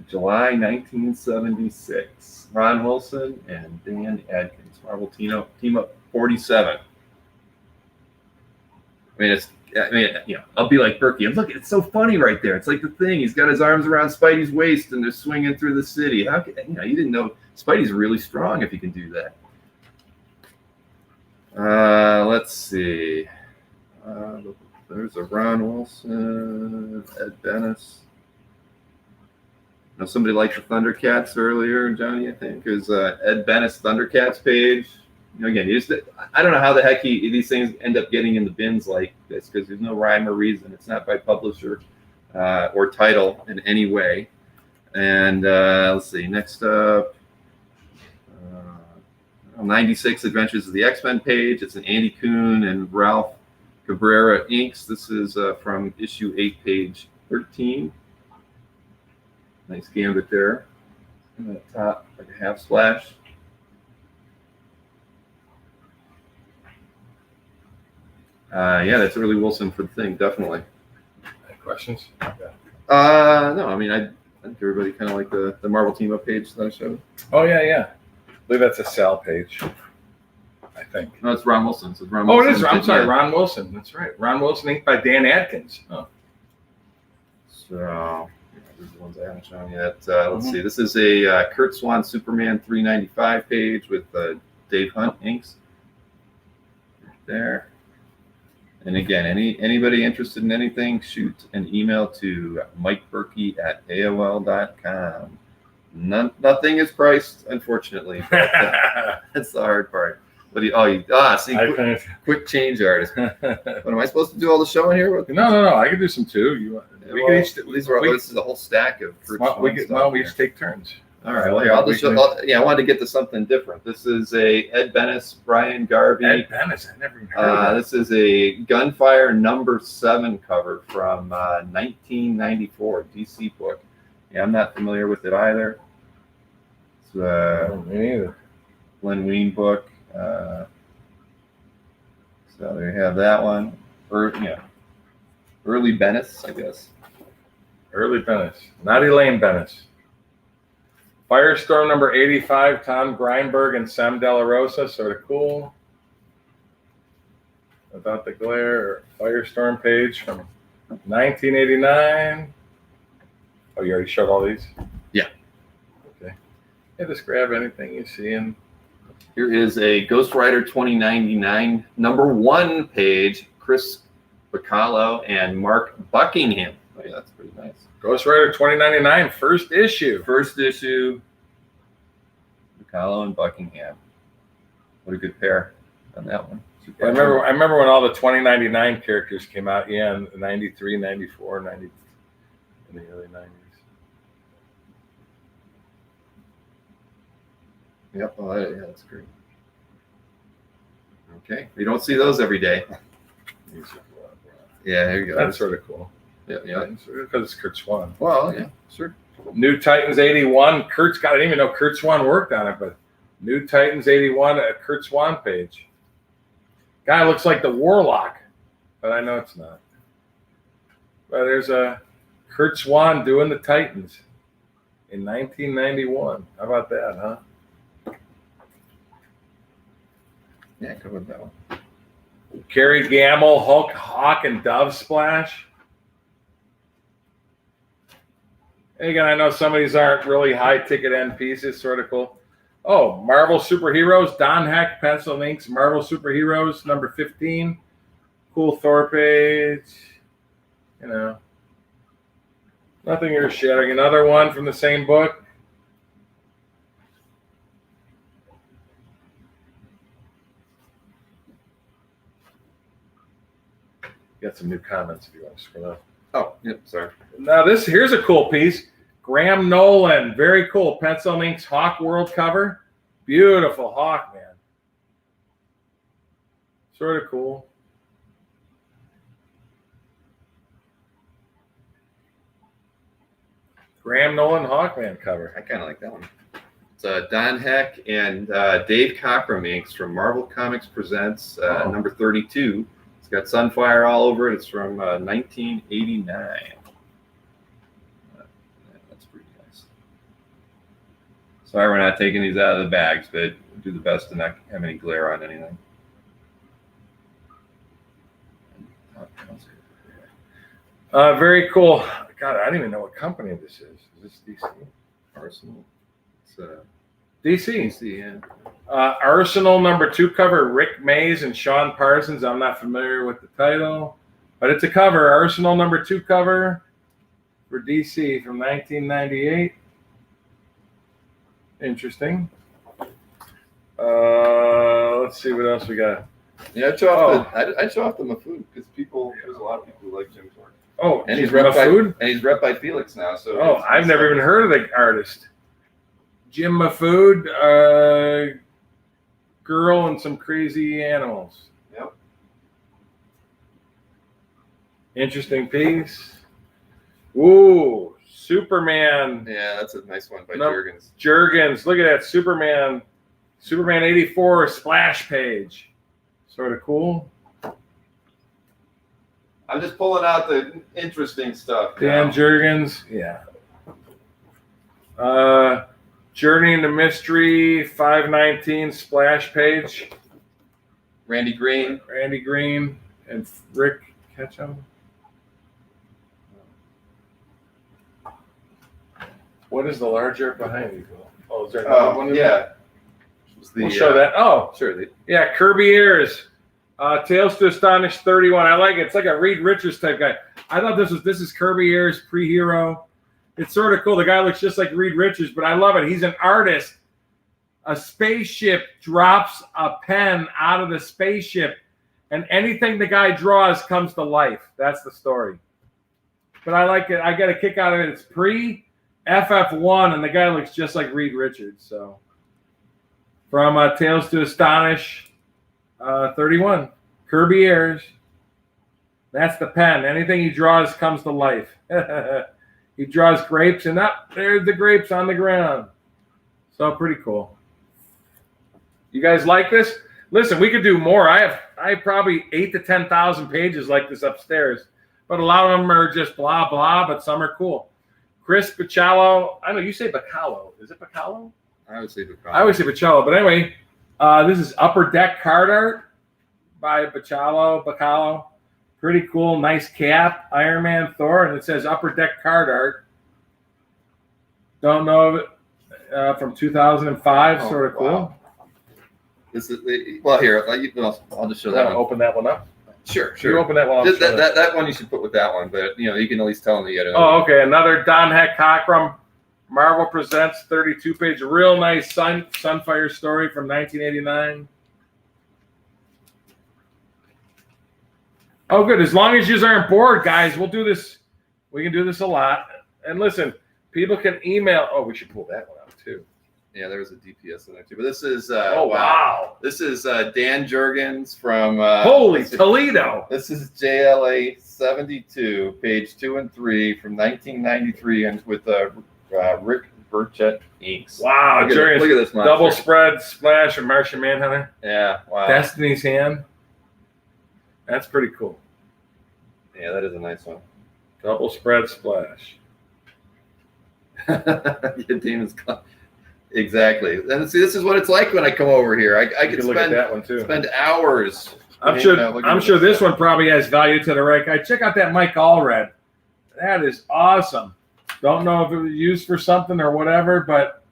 July 1976. Ron Wilson and Dan Adkins. Marvel Team Up 47. I'll be like Burkey. And look, it's so funny right there. It's like the Thing. He's got his arms around Spidey's waist, and they're swinging through the city. How can, you didn't know Spidey's really strong if he can do that. Let's see. There's a Ron Wilson, Ed Bennis. Somebody liked the Thundercats earlier, Johnny, I think. Is Ed Bennis Thundercats page. Again, I don't know how the heck these things end up getting in the bins like this, because there's no rhyme or reason. It's not by publisher or title in any way. And let's see, next up, 96 Adventures of the X-Men page. It's an Andy Kuhn and Ralph Cabrera inks. This is from issue 8, page 13. Nice gambit there. And the top, like a half splash. Yeah, that's Early Wilson for the Thing, definitely. Any questions? No, I think everybody kind of like the Marvel Team Up page that I showed. Oh, yeah. I believe that's a Sal page, I think. No, it's Ron Wilson. It is. I'm sorry, Ron Wilson. That's right. Ron Wilson inked by Dan Adkins. Oh. So, these are the ones I haven't shown yet. Let's see. This is a Kurt Swan Superman 395 page with Dave Hunt inks. Right there. And again, anybody interested in anything, shoot an email to mikeburkey@aol.com. Nothing is priced, unfortunately. But, that's the hard part. Quick change artist. What am I supposed to do all the showing here? No. I can do some too. This is a whole stack of fruits. We each take turns. All right. Well, here, I'll just show. I wanted to get to something different. This is a Ed Bennis, Brian Garvey. Ed Bennis, I never even heard of that. This is a Gunfire #7 cover from 1994 DC book. Yeah, I'm not familiar with it either. It's Me neither. Glenn Wein book. So there you have that one. Early Bennis, I guess. Early Bennis, not Elaine Bennis. Firestorm #85, Tom Greinberg and Sam De La Rosa, sort of cool. Without the glare, Firestorm page from 1989. Oh, you already showed all these? Yeah. Okay. Yeah, just grab anything you see. And here is a Ghost Rider 2099 #1 page, Chris Bacallo and Mark Buckingham. Oh, yeah, that's pretty nice. Ghost Rider 2099, first issue. Bacallo and Buckingham. What a good pair on that one. I remember when all the 2099 characters came out, in 93, 94, 90, in the early 90s. Yep, yeah, that's great. Okay, you don't see those every day. Yeah, there you go. That's sort of cool. Yeah. Because it's Kurt Swan. Well, yeah, sure. New Titans 81. I didn't even know Kurt Swan worked on it, but New Titans 81, a Kurt Swan page. Guy looks like the Warlock, but I know it's not. But there's a Kurt Swan doing the Titans in 1991. How about that, huh? Yeah, go with that one. Carrie Gamble, Hulk, Hawk, and Dove Splash. And again, I know some of these aren't really high-ticket end pieces, sort of cool. Oh, Marvel Superheroes, Don Heck, Pencil Inks, Marvel Superheroes, #15. Cool Thor page. Nothing earth-shattering. Another one from the same book. Got some new comments if you want to scroll up. Oh, yep, sorry. Now here's a cool piece. Graham Nolan, very cool. Pencil Inks Hawk World cover. Beautiful Hawkman. Sort of cool. Graham Nolan Hawkman cover. I kind of like that one. It's Don Heck and Dave Cockrum inks from Marvel Comics Presents #32. It's got Sunfire all over it. It's from 1989. That's pretty nice. Sorry, we're not taking these out of the bags, but we'll do the best to not have any glare on anything. Very cool. God, I don't even know what company this is. Is this DC? Arsenal. It's DC. DC, yeah. Arsenal #2 cover, Rick Mays and Sean Parsons. I'm not familiar with the title, but it's a cover. Arsenal #2 cover for DC from 1998. Interesting. Let's see what else we got. Yeah, I'd show off the Mafood because there's a lot of people who like Jim's work. Oh, and he's rep by Felix now. So I've never even heard of the artist. Jim Mafood, girl and some crazy animals. Yep. Interesting piece. Ooh, Superman. Yeah, that's a nice one by Jurgens. Jurgens, look at that Superman 84 splash page. Sort of cool. I'm just pulling out the interesting stuff. Dan Jurgens, yeah. Journey into Mystery 519 splash page. Randy Green and Rick Ketchum. What is the larger behind you? Oh, is there another one? Yeah. We'll show that. Oh, sure. Yeah, Kirby Ears. Tales to Astonish 31. I like it. It's like a Reed Richards type guy. I thought this is Kirby Ears pre-hero. It's sort of cool. The guy looks just like Reed Richards, but I love it. He's an artist. A spaceship drops a pen out of the spaceship, and anything the guy draws comes to life. That's the story. But I like it. I get a kick out of it. It's pre-FF1, and the guy looks just like Reed Richards. So from Tales to Astonish 31, Kirby Ayers. That's the pen. Anything he draws comes to life. He draws grapes, and there's the grapes on the ground. So pretty cool. You guys like this? Listen, we could do more. I have probably 8,000 to 10,000 pages like this upstairs, but a lot of them are just blah blah. But some are cool. Chris Bacallo. I know you say Bacallo. Is it Bacallo? I would say Bacallo. I always say Bacallo, but anyway, this is Upper Deck card art by Bacallo. Pretty cool, nice cap, Iron Man, Thor, and it says Upper Deck card art. Don't know of it, from 2005, sort of cool. Wow. This is here. I'll just show that one. Open that one up. Sure. You open that one up. That one you should put with that one, but you can at least tell them you got it. Oh, okay. Another Don Heck Cockrum. Marvel Presents 32-page, real nice Sunfire story from 1989. Oh, good. As long as you aren't bored, guys, we'll do this. We can do this a lot. And listen, people can email. Oh, we should pull that one out too. Yeah, there was a DPS in there too. But this is wow. This is Dan Jurgens from Holy Toledo. This is JLA 72, page 2 and 3 from 1993, and with Rick Burchett inks. Wow, look at this monster. Double spread splash of Martian Manhunter. Yeah, wow. Destiny's Hand. That's pretty cool. Yeah, that is a nice one. Double spread splash. Yeah, Demon's exactly. And see, this is what it's like when I come over here. I can look at that one too. Spend hours. I'm sure this one probably has value to the right guy. Check out that Mike Allred. That is awesome. Don't know if it was used for something or whatever, but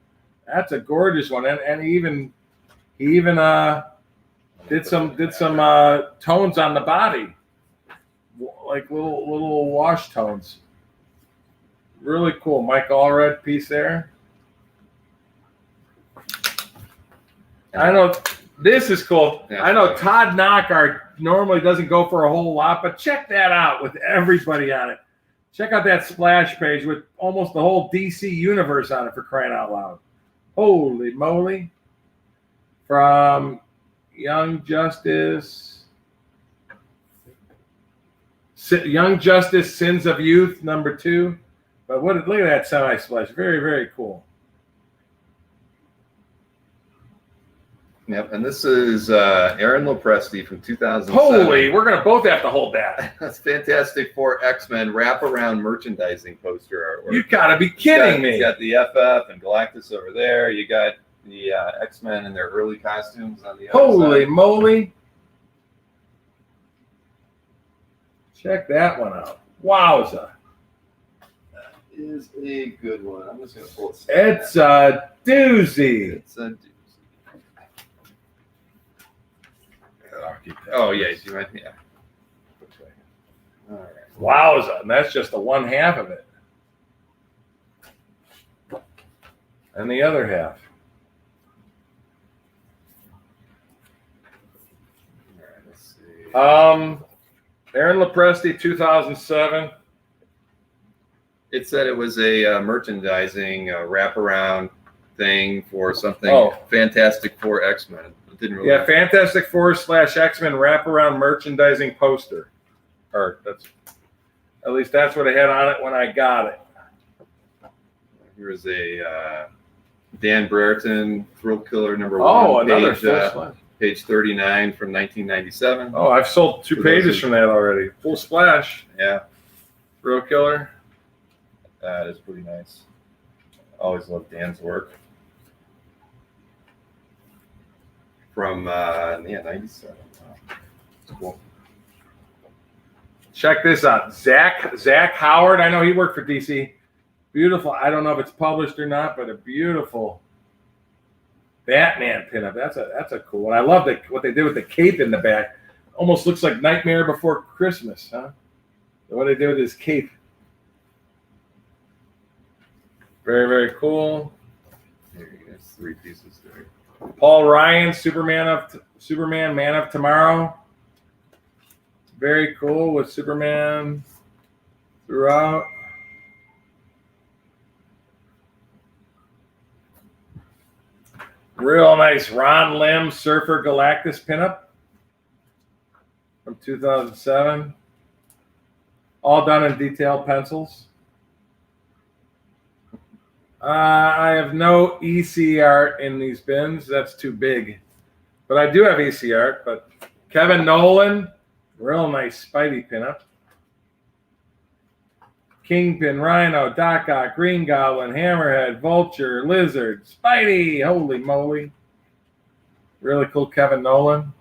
that's a gorgeous one. And he even did some tones on the body, like little wash tones. Really cool. Mike Allred piece there. I know this is cool. Yeah, I know Todd Knockart normally doesn't go for a whole lot, but check that out with everybody on it. Check out that splash page with almost the whole DC universe on it, for crying out loud. Holy moly. From Young Justice, Sins of Youth, #2. But look at that semi-splash. Very, very cool. Yep, and this is Aaron Lopresti from 2007. Holy, we're going to both have to hold that. That's Fantastic Four X-Men wraparound merchandising poster artwork. You got to be kidding me. You got the FF and Galactus over there. You got the X-Men in their early costumes on the other Holy side. moly. Check that one out. Wowza. That is a good one. I'm just going to pull it. It's a doozy. It's a doozy. Oh, yeah. You might, yeah. All right. Wowza. And that's just the one half of it. And the other half. All right, let's see. Aaron Lopresti, 2007. It said it was a merchandising wraparound thing for something Fantastic Four X-Men. It didn't really. Yeah, Fantastic Four / X-Men wraparound merchandising poster. Or that's at least that's what I had on it when I got it. Here's a Dan Brereton Thrill Killer #1. Oh, another full page 39 from 1997. Oh, I've sold 2 pages from that already. Full splash. Yeah. Thrill Killer. That is pretty nice. Always love Dan's work. From 97. Wow. That's cool. Check this out. Zach Howard. I know he worked for DC. Beautiful. I don't know if it's published or not, but a beautiful Batman pinup. That's a cool one. I love what they did with the cape in the back. Almost looks like Nightmare Before Christmas, huh? What they did with his cape. Very, very cool. Here you go. 3 pieces there. Paul Ryan, Superman, Man of Tomorrow. Very cool with Superman throughout. Real nice Ron Lim Surfer Galactus pinup from 2007. All done in detailed pencils. I have no EC art in these bins. That's too big. But I do have EC art. But Kevin Nolan, real nice Spidey pinup. Kingpin, Rhino, Doc Ock, Green Goblin, Hammerhead, Vulture, Lizard, Spidey. Holy moly. Really cool Kevin Nolan.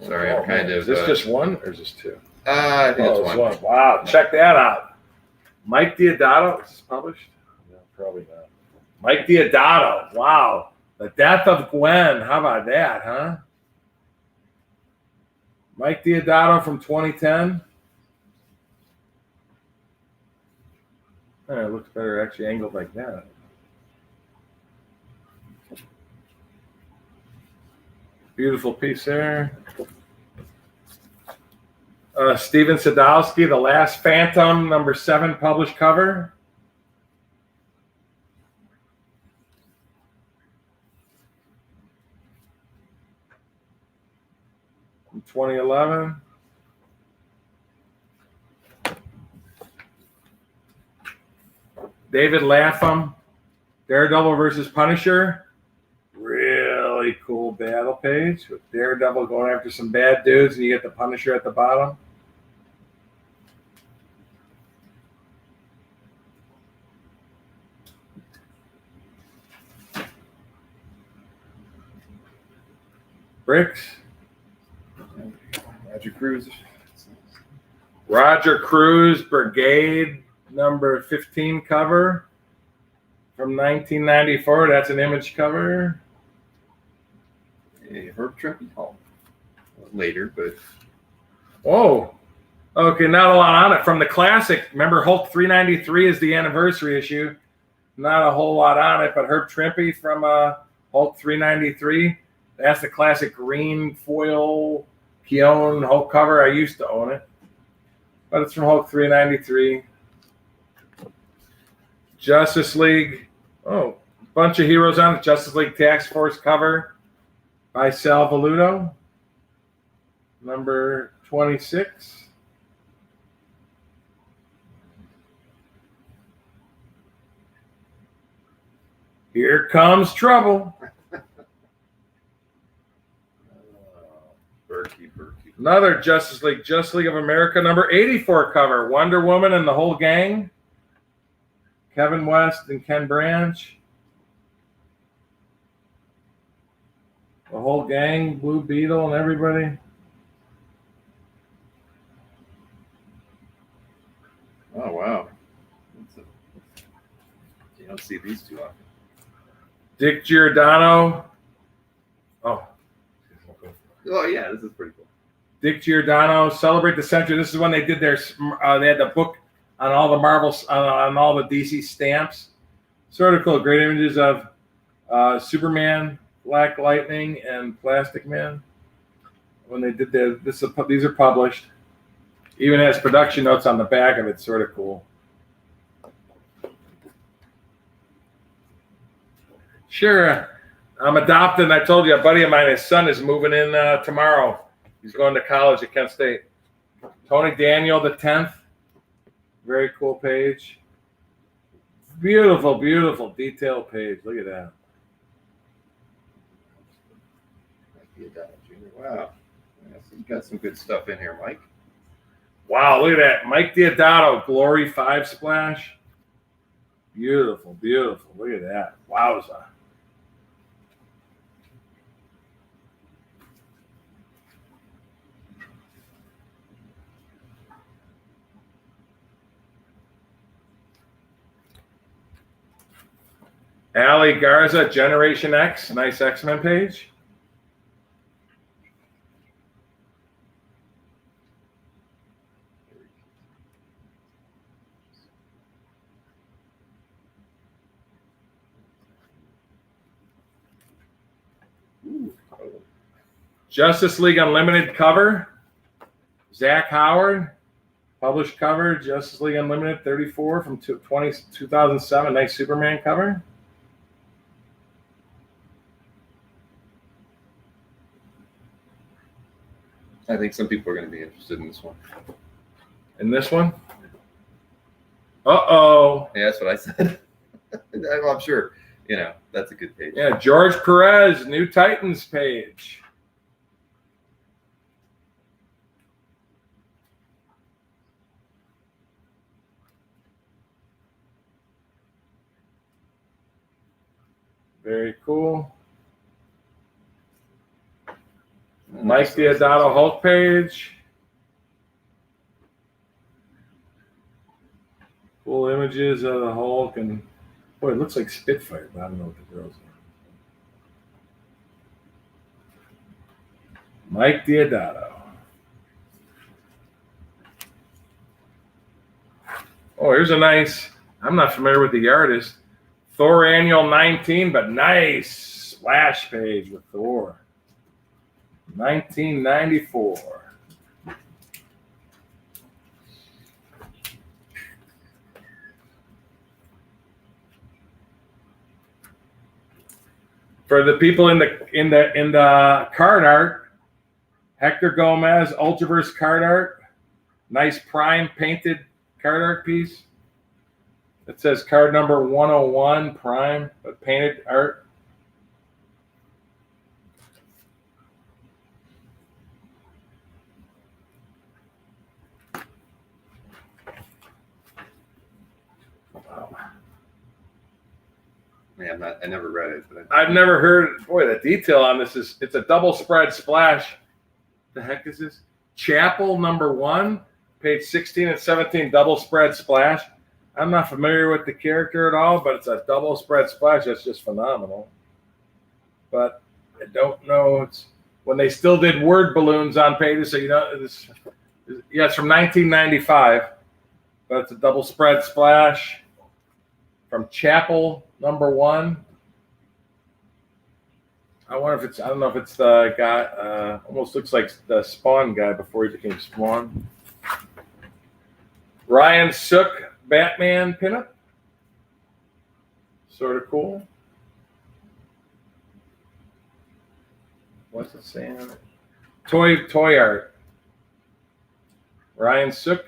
Sorry, I'm kind of. Is this just one or is this 2? I think it's one. Wow, check that out. Mike Deodato. Is this published? No, probably not. Mike Deodato. Wow. The Death of Gwen. How about that, huh? Mike Deodato from 2010. It looks better actually angled like that. Beautiful piece there. Steven Sadowski, The Last Phantom, #7 published cover. From 2011. David Lapham, Daredevil versus Punisher. Really cool battle page with Daredevil going after some bad dudes, and you get the Punisher at the bottom. Bricks. Roger Cruz Brigade #15 cover from 1994. That's an Image cover. A Herb Trimpe. Oh, later, but. Oh, okay. Not a lot on it from the classic. Remember, Hulk 393 is the anniversary issue. Not a whole lot on it, but Herb Trimpe from Hulk 393. That's the classic green foil Keown Hulk cover. I used to own it, but it's from Hulk 393. Justice League. Oh, bunch of heroes on it. Justice League Task Force cover by Sal Velluto. #26. Here comes trouble. Burkey. Another Justice League of America number 84 cover. Wonder Woman and the whole gang. Kevin West and Ken Branch. The whole gang, Blue Beetle and everybody. Oh, wow. You don't see these too often. Dick Giordano. Oh, yeah, this is pretty cool. Dick Giordano, Celebrate the Century. This is when they did their, they had the book on all the Marvels, on all the DC stamps. Sort of cool. Great images of Superman, Black Lightning, and Plastic Man. When they did these are published. Even has production notes on the back of it. Sort of cool. Sure. I'm adopted, and I told you, a buddy of mine, his son is moving in tomorrow. He's going to college at Kent State. Tony Daniel, the 10th. Very cool page. Beautiful, beautiful detailed page. Look at that. Wow. Yeah, so you got some good stuff in here, Mike. Wow, look at that. Mike Deodato, Glory 5 splash. Beautiful, beautiful. Look at that. Wowza. Ali Garza, Generation X, nice X-Men page. Justice League Unlimited cover. Zach Howard, published cover. Justice League Unlimited 34 from 2007. Nice Superman cover. I think some people are going to be interested in this one. In this one? Uh-oh. Yeah, that's what I said. Well, I'm sure, that's a good page. Yeah, George Perez, New Titans page. Very cool. Mike Deodato Hulk page. Cool images of the Hulk, and boy, it looks like Spitfire, but I don't know what the girls are. Mike Deodato. Oh, here's a nice, I'm not familiar with the artist. Thor Annual 19, but nice splash page with Thor. 1994. For the people in the card art, Hector Gomez, Ultraverse card art. Nice prime painted card art piece. It says card number 101 prime, but painted art. Yeah, I never read it, but I've never heard. Boy, the detail on this it's a double spread splash. The heck is this? Chapel number 1, page 16 and 17, double spread splash. I'm not familiar with the character at all, but it's a double spread splash. That's just phenomenal. But I don't know. It's when they still did word balloons on pages, so it's from 1995, but it's a double spread splash from Chapel number 1. I don't know if it's the guy, almost looks like the Spawn guy before he became Spawn. Ryan Sook, Batman pinup. Sort of cool. What's it saying? Toy art. Ryan Sook.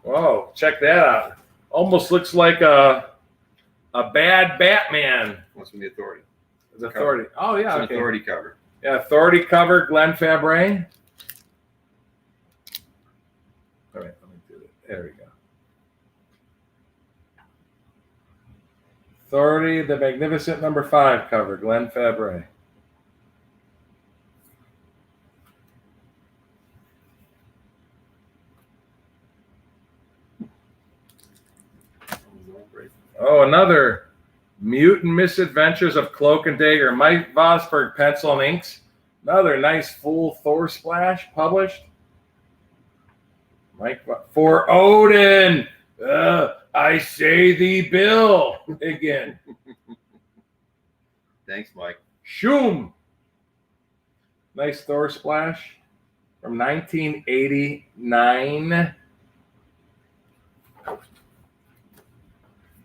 Whoa, check that out. Almost looks like a A Bad Batman. What's from the Authority? It's Authority. Oh, yeah. It's an Authority cover. Yeah, Authority cover, Glenn Fabry. All right, let me do it. There we go. Authority, the Magnificent #5 cover, Glenn Fabry. Oh, another Mutant Misadventures of Cloak and Dagger, Mike Vosberg pencil and inks. Another nice full Thor splash published. For Odin, I say thee, Bill again. Thanks, Mike. Shoom. Nice Thor splash from 1989.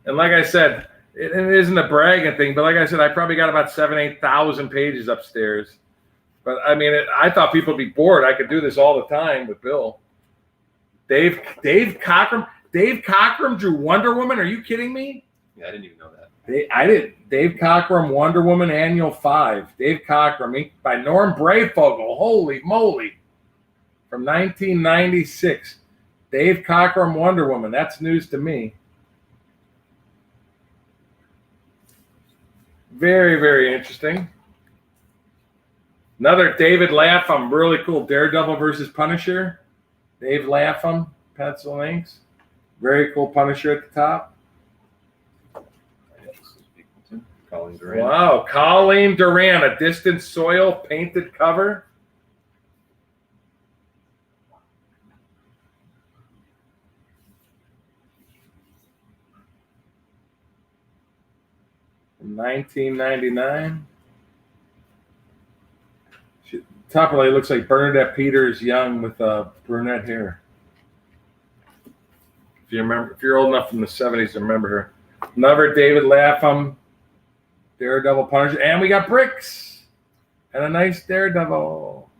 And like I said, it isn't a bragging thing, but like I said, I probably got about 8,000 pages upstairs. But I mean, I thought people would be bored. I could do this all the time with Bill. Dave Cockrum drew Wonder Woman. Are you kidding me? Yeah, I didn't even know that. I did. Dave Cockrum, Wonder Woman Annual 5. Dave Cockrum, inked by Norm Brayfogle. Holy moly. From 1996. Dave Cockrum, Wonder Woman. That's news to me. Very, very interesting. Another David Lapham, really cool. Daredevil versus Punisher. Dave Lapham, pencil inks. Very cool Punisher at the top. Colleen Durant. Wow, Colleen Durant, a Distant Soil painted cover. From 1999. Top really looks like Bernadette Peters young with brunette hair. If you remember, if you're old enough from the 70s to remember her. Another David Lapham, Daredevil Punisher, and we got bricks and a nice Daredevil.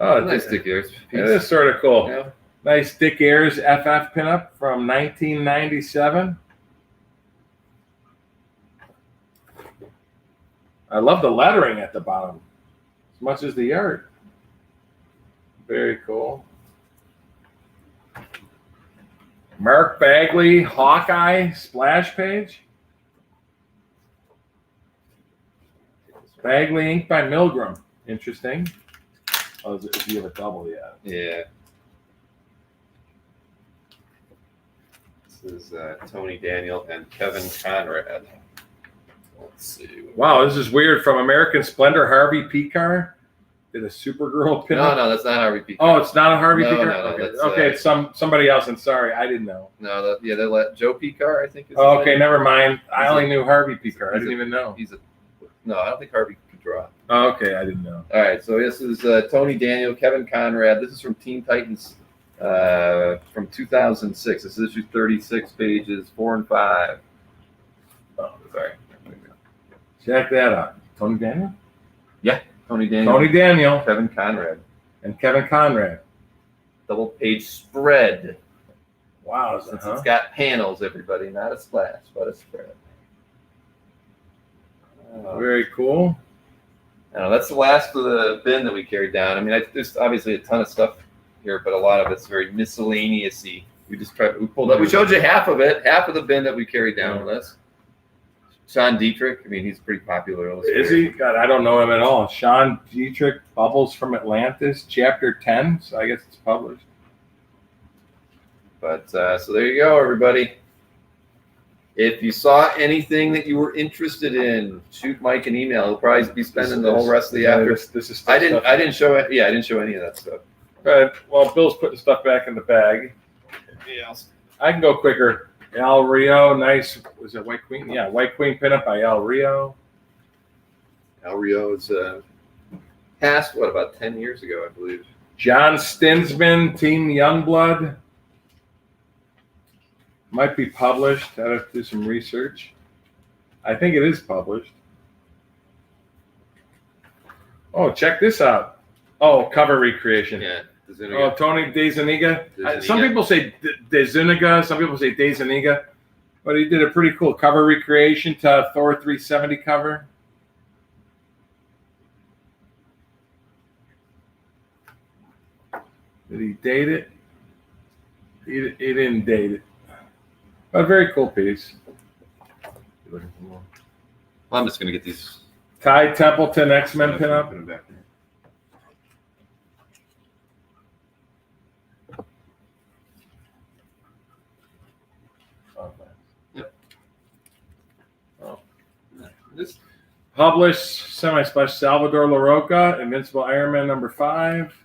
Oh, nice Dick Ayers. It is sort of cool. Yeah. Nice Dick Ayers FF pinup from 1997. I love the lettering at the bottom as much as the art. Very cool. Mark Bagley, Hawkeye splash page. Bagley inked by Milgram. Interesting. Oh, if you have a double, yeah. Yeah. This is Tony Daniel and Kevin Conrad. Let's see. Wow, this is weird. From American Splendor, Harvey Picar did a Supergirl pin. No, that's not Harvey Picar. Oh, it's not a Harvey No, Picar? no, okay, that's, okay, it's somebody else. I'm sorry. I didn't know. No, they let Joe Picar, I think. Is Oh, his okay, name. never mind. I only knew Harvey Picar. I didn't even know. No, I don't think Harvey could draw. Oh, okay, I didn't know. All right, so this is Tony Daniel, Kevin Conrad. This is from Teen Titans from 2006. This is issue 36, pages 4 and 5. Oh, sorry. Check that out. Tony Daniel? Yeah, Tony Daniel. Tony Daniel Kevin Conrad. and Kevin Conrad. Double page spread. Wow. Since it's got panels, everybody, not a splash, but a spread. Very cool. That's the last of the bin that we carried down. I mean, there's obviously a ton of stuff here, but a lot of it's very miscellaneous-y. We pulled up. We showed you half of it, half of the bin that we carried down with us. Sean Dietrich. I mean, he's pretty popular. Is he? God, I don't know him at all. Sean Dietrich, Bubbles from Atlantis, Chapter 10. So I guess it's published. But so there you go, everybody. If you saw anything that you were interested in, shoot Mike an email. He'll probably be spending the whole rest of the after. This is I didn't show it. Yeah, I didn't show any of that stuff. But, well, Bill's putting stuff back in the bag. Yeah. I can go quicker. Al Rio, nice. Was it White Queen? Yeah, White Queen pinup by Al Rio. Al Rio is passed, about 10 years ago, I believe. John Stinsman, Team Youngblood. Might be published. I have to do some research. I think it is published. Oh, check this out. Oh, cover recreation. Yeah. Oh, Tony DeZuniga. Some people say DeZuniga. Some people say DeZuniga. But he did a pretty cool cover recreation to Thor 370 cover. Did he date it? He didn't date it. But a very cool piece. Well, I'm just going to get these. Ty Templeton X-Men pinup. Yep. Oh. This. Published semi-splash Salvador LaRocca, Invincible Iron Man number 5.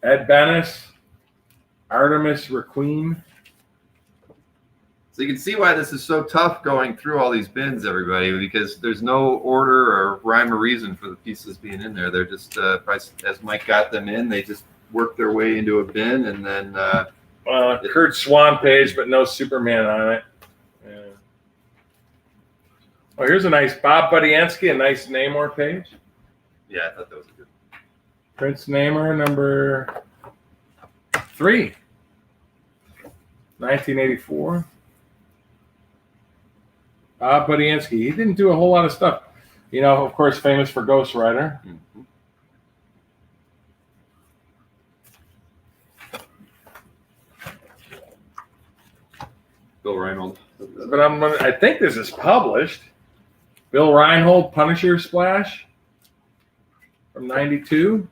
Ed Benes, Artemis Requiem. So you can see why this is so tough going through all these bins, everybody, because there's no order or rhyme or reason for the pieces being in there. They're just, as Mike got them in, they just work their way into a bin, and then... Kurt Swan page, but no Superman on it. Yeah. Oh, here's a nice Bob Budiansky, a nice Namor page. Yeah, I thought that was a good one. Prince Namor, number 3. 1984. Bob Budiansky. He didn't do a whole lot of stuff. You know, of course, famous for Ghost Rider. Mm-hmm. Bill Reinhold. But I think this is published. Bill Reinhold, Punisher Splash from 92.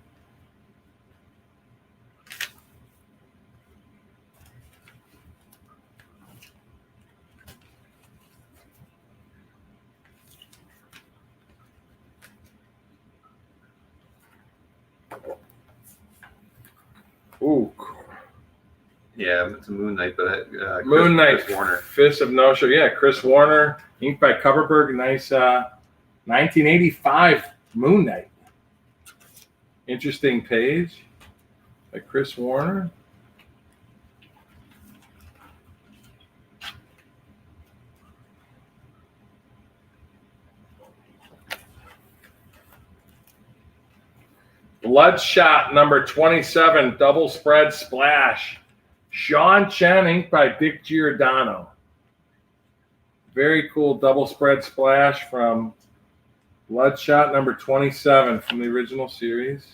Ooh. Yeah, it's a Moon Knight, but Moon Knight, Chris Warner. Fist of No Show. Yeah, Chris Warner, inked by Coverberg. Nice 1985 Moon Knight. Interesting page by Chris Warner. Bloodshot number 27, double spread splash. Sean Chen, inked by Dick Giordano. Very cool double spread splash from Bloodshot number 27 from the original series.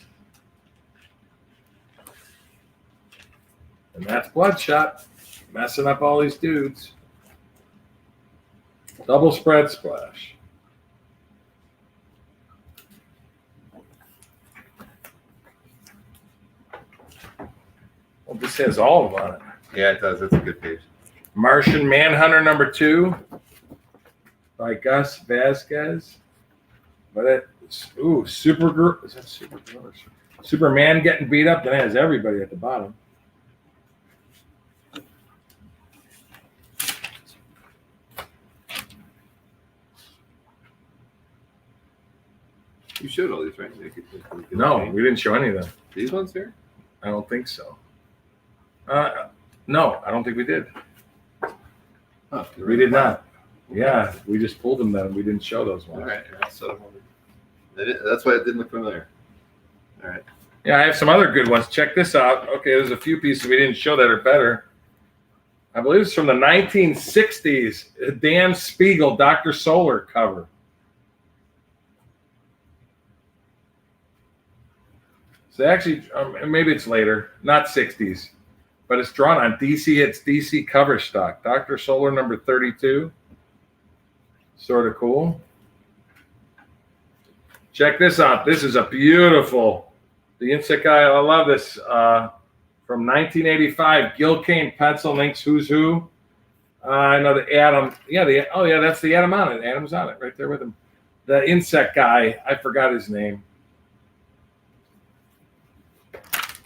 And that's Bloodshot, messing up all these dudes. Double spread splash. Well, this has all of them on it. Yeah, it does. That's a good page. Martian Manhunter number 2 by Gus Vasquez. But it's Supergirl. Is that Supergirl? Superman getting beat up, then it has everybody at the bottom. You showed all these, right? No, we didn't show any of them. These ones here? I don't think so. No, I don't think we did. Oh, We did not. Yeah, we just pulled them then. We didn't show those ones. All right. So that's why it didn't look familiar. All right. Yeah, I have some other good ones. Check this out. Okay, there's a few pieces we didn't show that are better. I believe it's from the 1960s. Dan Spiegel, Dr. Solar cover. So actually, maybe it's later, not 60s, but it's drawn on DC. It's DC cover stock. Dr. Solar number 32. Sort of cool. Check this out. This is a beautiful, the insect guy. I love this. From 1985, Gil Kane pencil inks Who's Who. I know the Adam. Yeah, that's the Adam on it. Adam's on it right there with him. The insect guy. I forgot his name.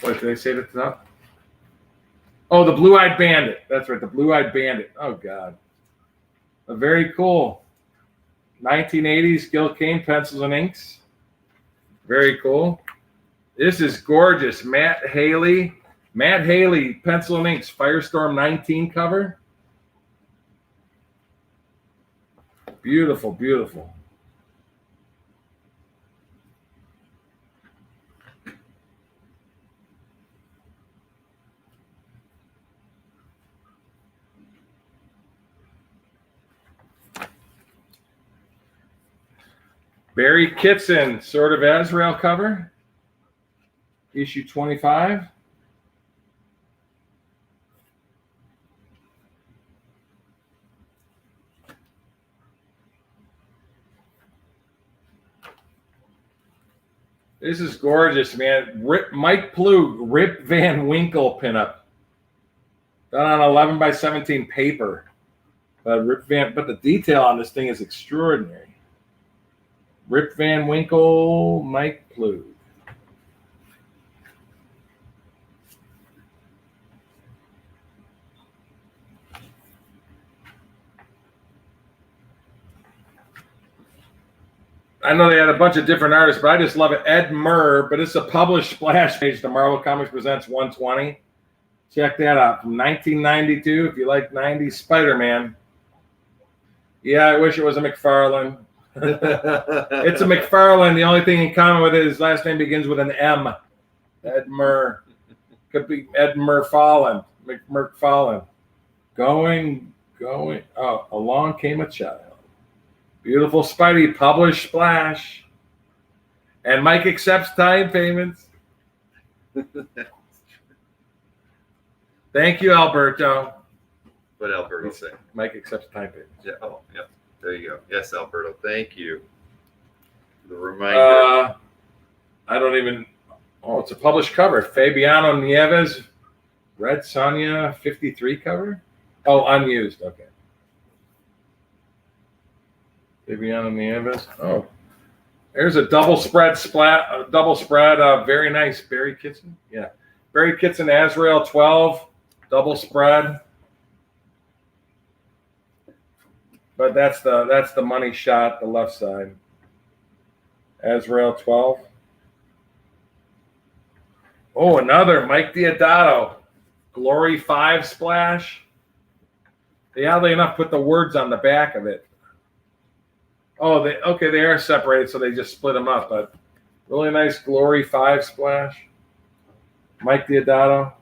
What did they say at the top? Oh, the Blue-Eyed Bandit. That's right, the Blue-Eyed Bandit. Oh, God. A very cool 1980s Gil Kane pencils and inks. Very cool. This is gorgeous. Matt Haley, Matt Haley, Pencil and Inks, Firestorm 19 cover. Beautiful, beautiful. Barry Kitson, Sword of Azrael cover. Issue 25. This is gorgeous, man. Mike Plug, Rip Van Winkle pinup. Done on 11 by 17 paper. But the detail on this thing is extraordinary. Rip Van Winkle, Mike Plug. I know they had a bunch of different artists, but I just love it. Ed Murr, but it's a published splash page. The Marvel Comics Presents 120. Check that out from 1992. If you like 90s Spider-Man. Yeah, I wish it was a McFarlane. It's a McFarlane. The only thing in common with it is his last name begins with an M. Ed Murr. Could be Ed McFarlane. McFarlane. Going. Oh, along came a child. Beautiful Spidey, published splash. And Mike accepts time payments. Thank you, Alberto. What Alberto say? Mike accepts time payments. Yeah. Oh, yeah. There you go. Yes, Alberto. Thank you. The reminder. I don't even. Oh, it's a published cover. Fabiano Nieves, Red Sonja 53 cover. Oh, unused. Okay. Fabiano Nieves. Oh, there's a double spread very nice. Barry Kitson. Yeah. Barry Kitson, Azrael 12. Double spread. But that's the money shot, the left side. Azrael 12. Oh, another Mike Deodato. Glory 5 splash. They oddly enough put the words on the back of it. Oh, they are separated, so they just split them up. But really nice Glory 5 splash. Mike Deodato.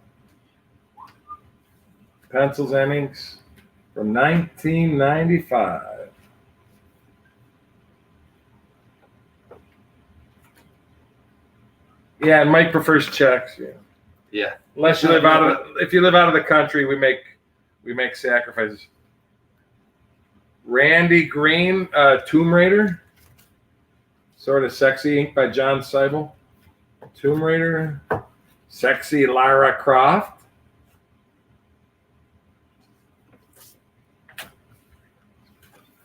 Pencils and Inks from 1995. Yeah, and Mike prefers checks. Yeah. Yeah. Unless you live if you live out of the country, we make sacrifices. Randy Green, Tomb Raider. Sort of sexy ink by John Seibel. Tomb Raider. Sexy Lara Croft.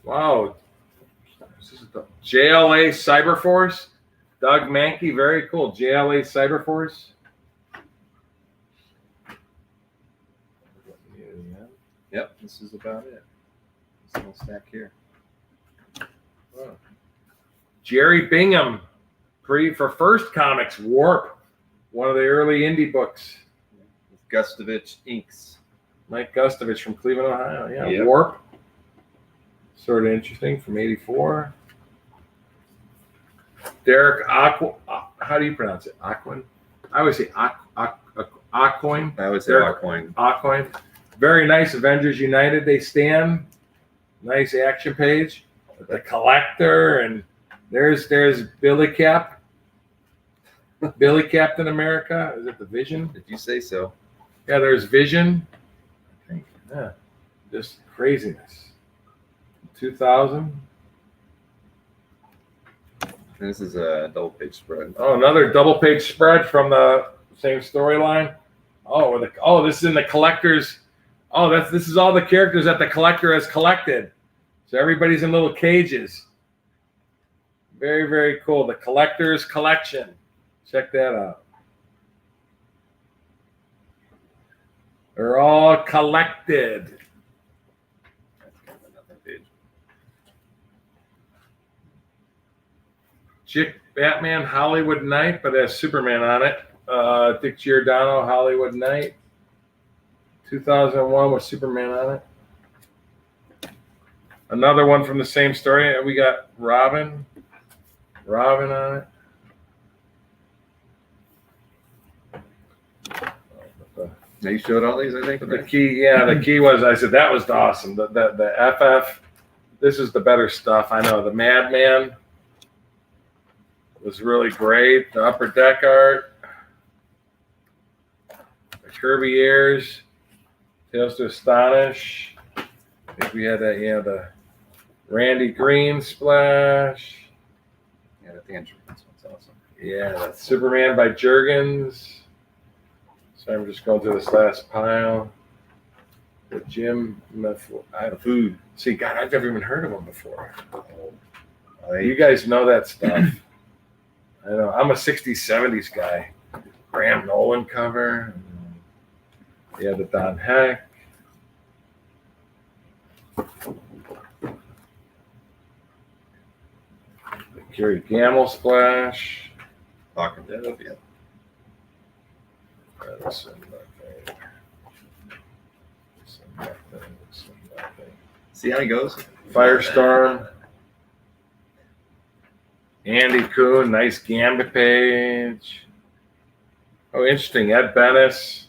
Wow. This is the JLA Cyberforce. Doug Mankey, very cool. JLA Cyberforce. Yep, this is about it. This little stack here. Oh. Jerry Bingham, for First Comics, Warp. One of the early indie books. Gustovich Inks. Mike Gustovich from Cleveland, Ohio. Yeah, yep. Warp. Sort of interesting from 84. Derek Aqua. How do you pronounce it? Aquin? I always say Aquoin. I would say Aquoin. Aquoin. Very nice. Avengers United. They stand. Nice action page. The Collector, and there's Billy Cap. Billy Captain America. Is it the Vision? Did you say so? Yeah, there's Vision. I think. Yeah. Just craziness. 2000. This is a double page spread. Oh, another double page spread from the same storyline. Oh, this is in the Collector's. Oh, this is all the characters that the Collector has collected. So everybody's in little cages. Very, very cool. The Collector's Collection. Check that out. They're all collected. That's kind of another page. Chick Batman Hollywood Night, but it has Superman on it. Dick Giordano, Hollywood Night. 2001 with Superman on it. Another one from the same story. We got Robin on it. Now you showed all these, I think. The key was, I said, that was awesome. The FF, this is the better stuff. I know the Madman was really great. The Upper Deck art. The Kirby Airs. Tales to Astonish. I think we had that, the Randy Green splash. Yeah, the Tangerines one's awesome. Yeah, that's Superman by Jurgens. So I'm just going through this last pile. The Jim Food. See, God, I've never even heard of them before. You guys know that stuff. I know. I'm a 60s, 70s guy. Graham Nolan cover. Yeah, the Don Heck. The Kerry Gamble splash. Talking Dead, yeah. See how he goes? Firestorm. Andy Kuhn, nice Gambit page. Oh, interesting. Ed Bennis.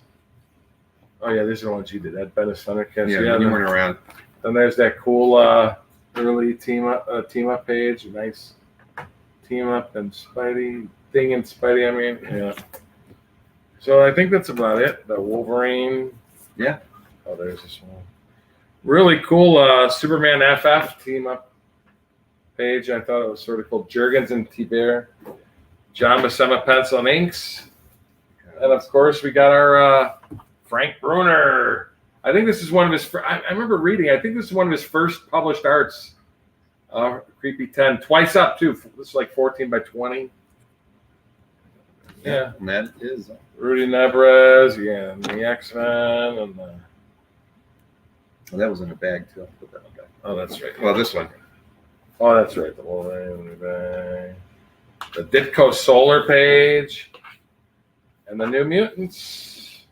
Oh, yeah, these are the ones you did. Ed Bennis, Thundercats. Yeah, you weren't around. Then there's that cool early team up page. Nice team up and Spidey. Thing and Spidey, I mean. Yeah. So I think that's about it. The Wolverine. Yeah. Oh, there's this one. Really cool Superman FF team up page. I thought it was sort of cool. Jurgens and T-Bear. John Buscema pencil and inks. And of course, we got our Frank Bruner. I think this is one of his. I remember reading. I think this is one of his first published arts. Creepy 10, twice up too. This is like 14 by 20. Yeah, and that is Rudy Nebrez. Yeah, and the X-Men and the. Well, that was in a bag too. I'll put that one back. Oh, that's right. Well, this one. Oh, that's right. The Wolverine bag. The Ditko Solar page. And the New Mutants.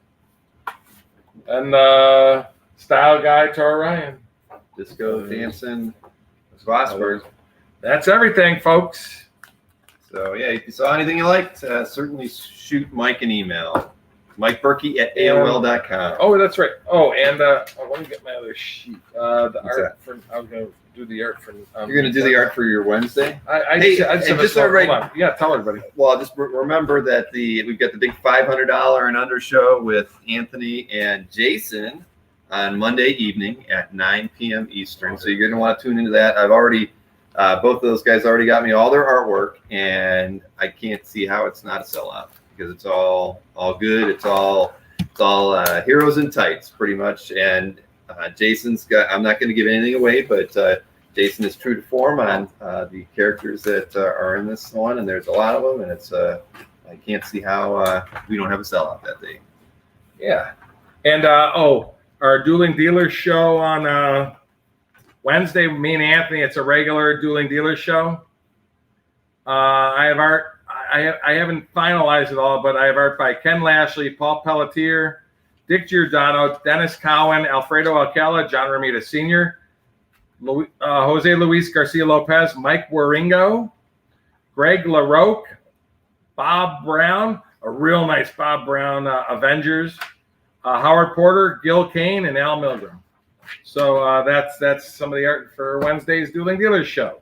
And the Style Guy to Orion. Disco Dancing. Vosper. That's everything, folks. So, yeah, if you saw anything you liked, certainly shoot Mike an email. Mike Burkey at AOL.com. Oh, that's right. Oh, and let me get my other sheet. The art for, I'm going to do the art for. You're going to do the art for your Wednesday? Just everybody. Yeah, tell everybody. Well, just remember that we've got the big $500 and under show with Anthony and Jason on Monday evening at 9 p.m. Eastern. So you're going to want to tune into that. I've already, both of those guys already got me all their artwork, and I can't see how it's not a sellout because it's all good. It's all heroes in tights pretty much. And Jason's got, I'm not going to give anything away, but Jason is true to form on the characters that are in this one, and there's a lot of them, and it's I can't see how we don't have a sellout that day. Yeah. And our Dueling Dealers show on Wednesday, me and Anthony, it's a regular Dueling Dealers show. I have art. I haven't finalized it all, but I have art by Ken Lashley, Paul Pelletier, Dick Giordano, Dennis Cowan, Alfredo Alcala, John Romita Sr., Jose Luis Garcia Lopez, Mike Waringo, Greg LaRoque, Bob Brown, a real nice Bob Brown Avengers, Howard Porter, Gil Kane, and Al Milgram. So that's some of the art for Wednesday's Dueling Dealers show.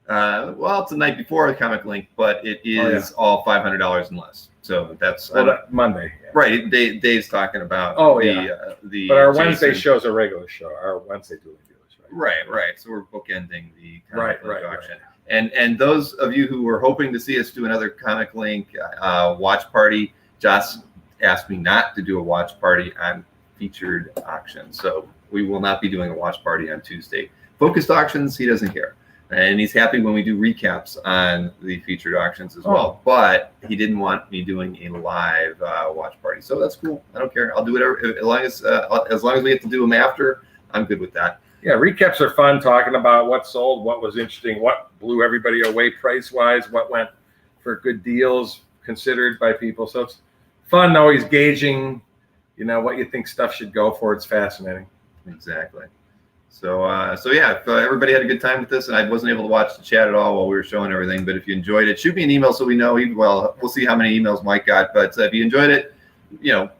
Well, it's the night before the Comic Link, but it is all $500 and less. So that's Monday. Yeah. Right. Dave's talking about but our Wednesday show's a regular show. Our Wednesday Dueling Dealers, right? Right. So we're bookending the Comic Link auction. Right. And those of you who were hoping to see us do another Comic Link watch party, Josh asked me not to do a watch party on featured auctions. So we will not be doing a watch party on Tuesday. Focused auctions, he doesn't care. And he's happy when we do recaps on the featured auctions as well. But he didn't want me doing a live watch party. So that's cool. I don't care. I'll do whatever. As long as we get to do them after, I'm good with that. Yeah, recaps are fun, talking about what sold, what was interesting, what blew everybody away price-wise, what went for good deals. considered by people. So it's fun always gauging, what you think stuff should go for. It's fascinating. Exactly. So yeah, if everybody had a good time with this, and I wasn't able to watch the chat at all while we were showing everything, but if you enjoyed it, shoot me an email so we know. Well, we'll see how many emails Mike got, but if you enjoyed it,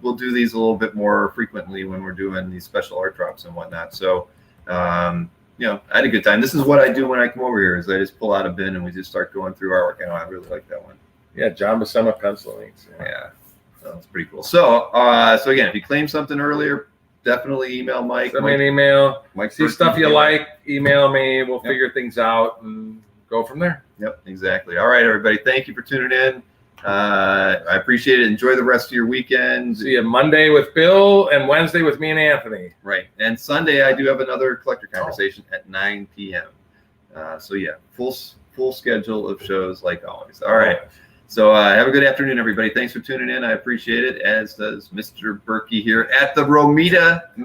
we'll do these a little bit more frequently when we're doing these special art drops and whatnot. So, I had a good time. This is what I do when I come over here is I just pull out a bin and we just start going through artwork. I really like that one. Yeah, John Buscema pencil inks. Yeah, so that's pretty cool. So, so again, if you claimed something earlier, definitely email Mike. Send me an email. Mike, see stuff you like, email me. We'll figure things out and go from there. Yep, exactly. All right, everybody. Thank you for tuning in. I appreciate it. Enjoy the rest of your weekend. See you Monday with Bill and Wednesday with me and Anthony. Right. And Sunday, I do have another collector conversation at 9 p.m. So, yeah, full schedule of shows like always. All right. So have a good afternoon, everybody. Thanks for tuning in. I appreciate it, as does Mr. Burkey here at the Romita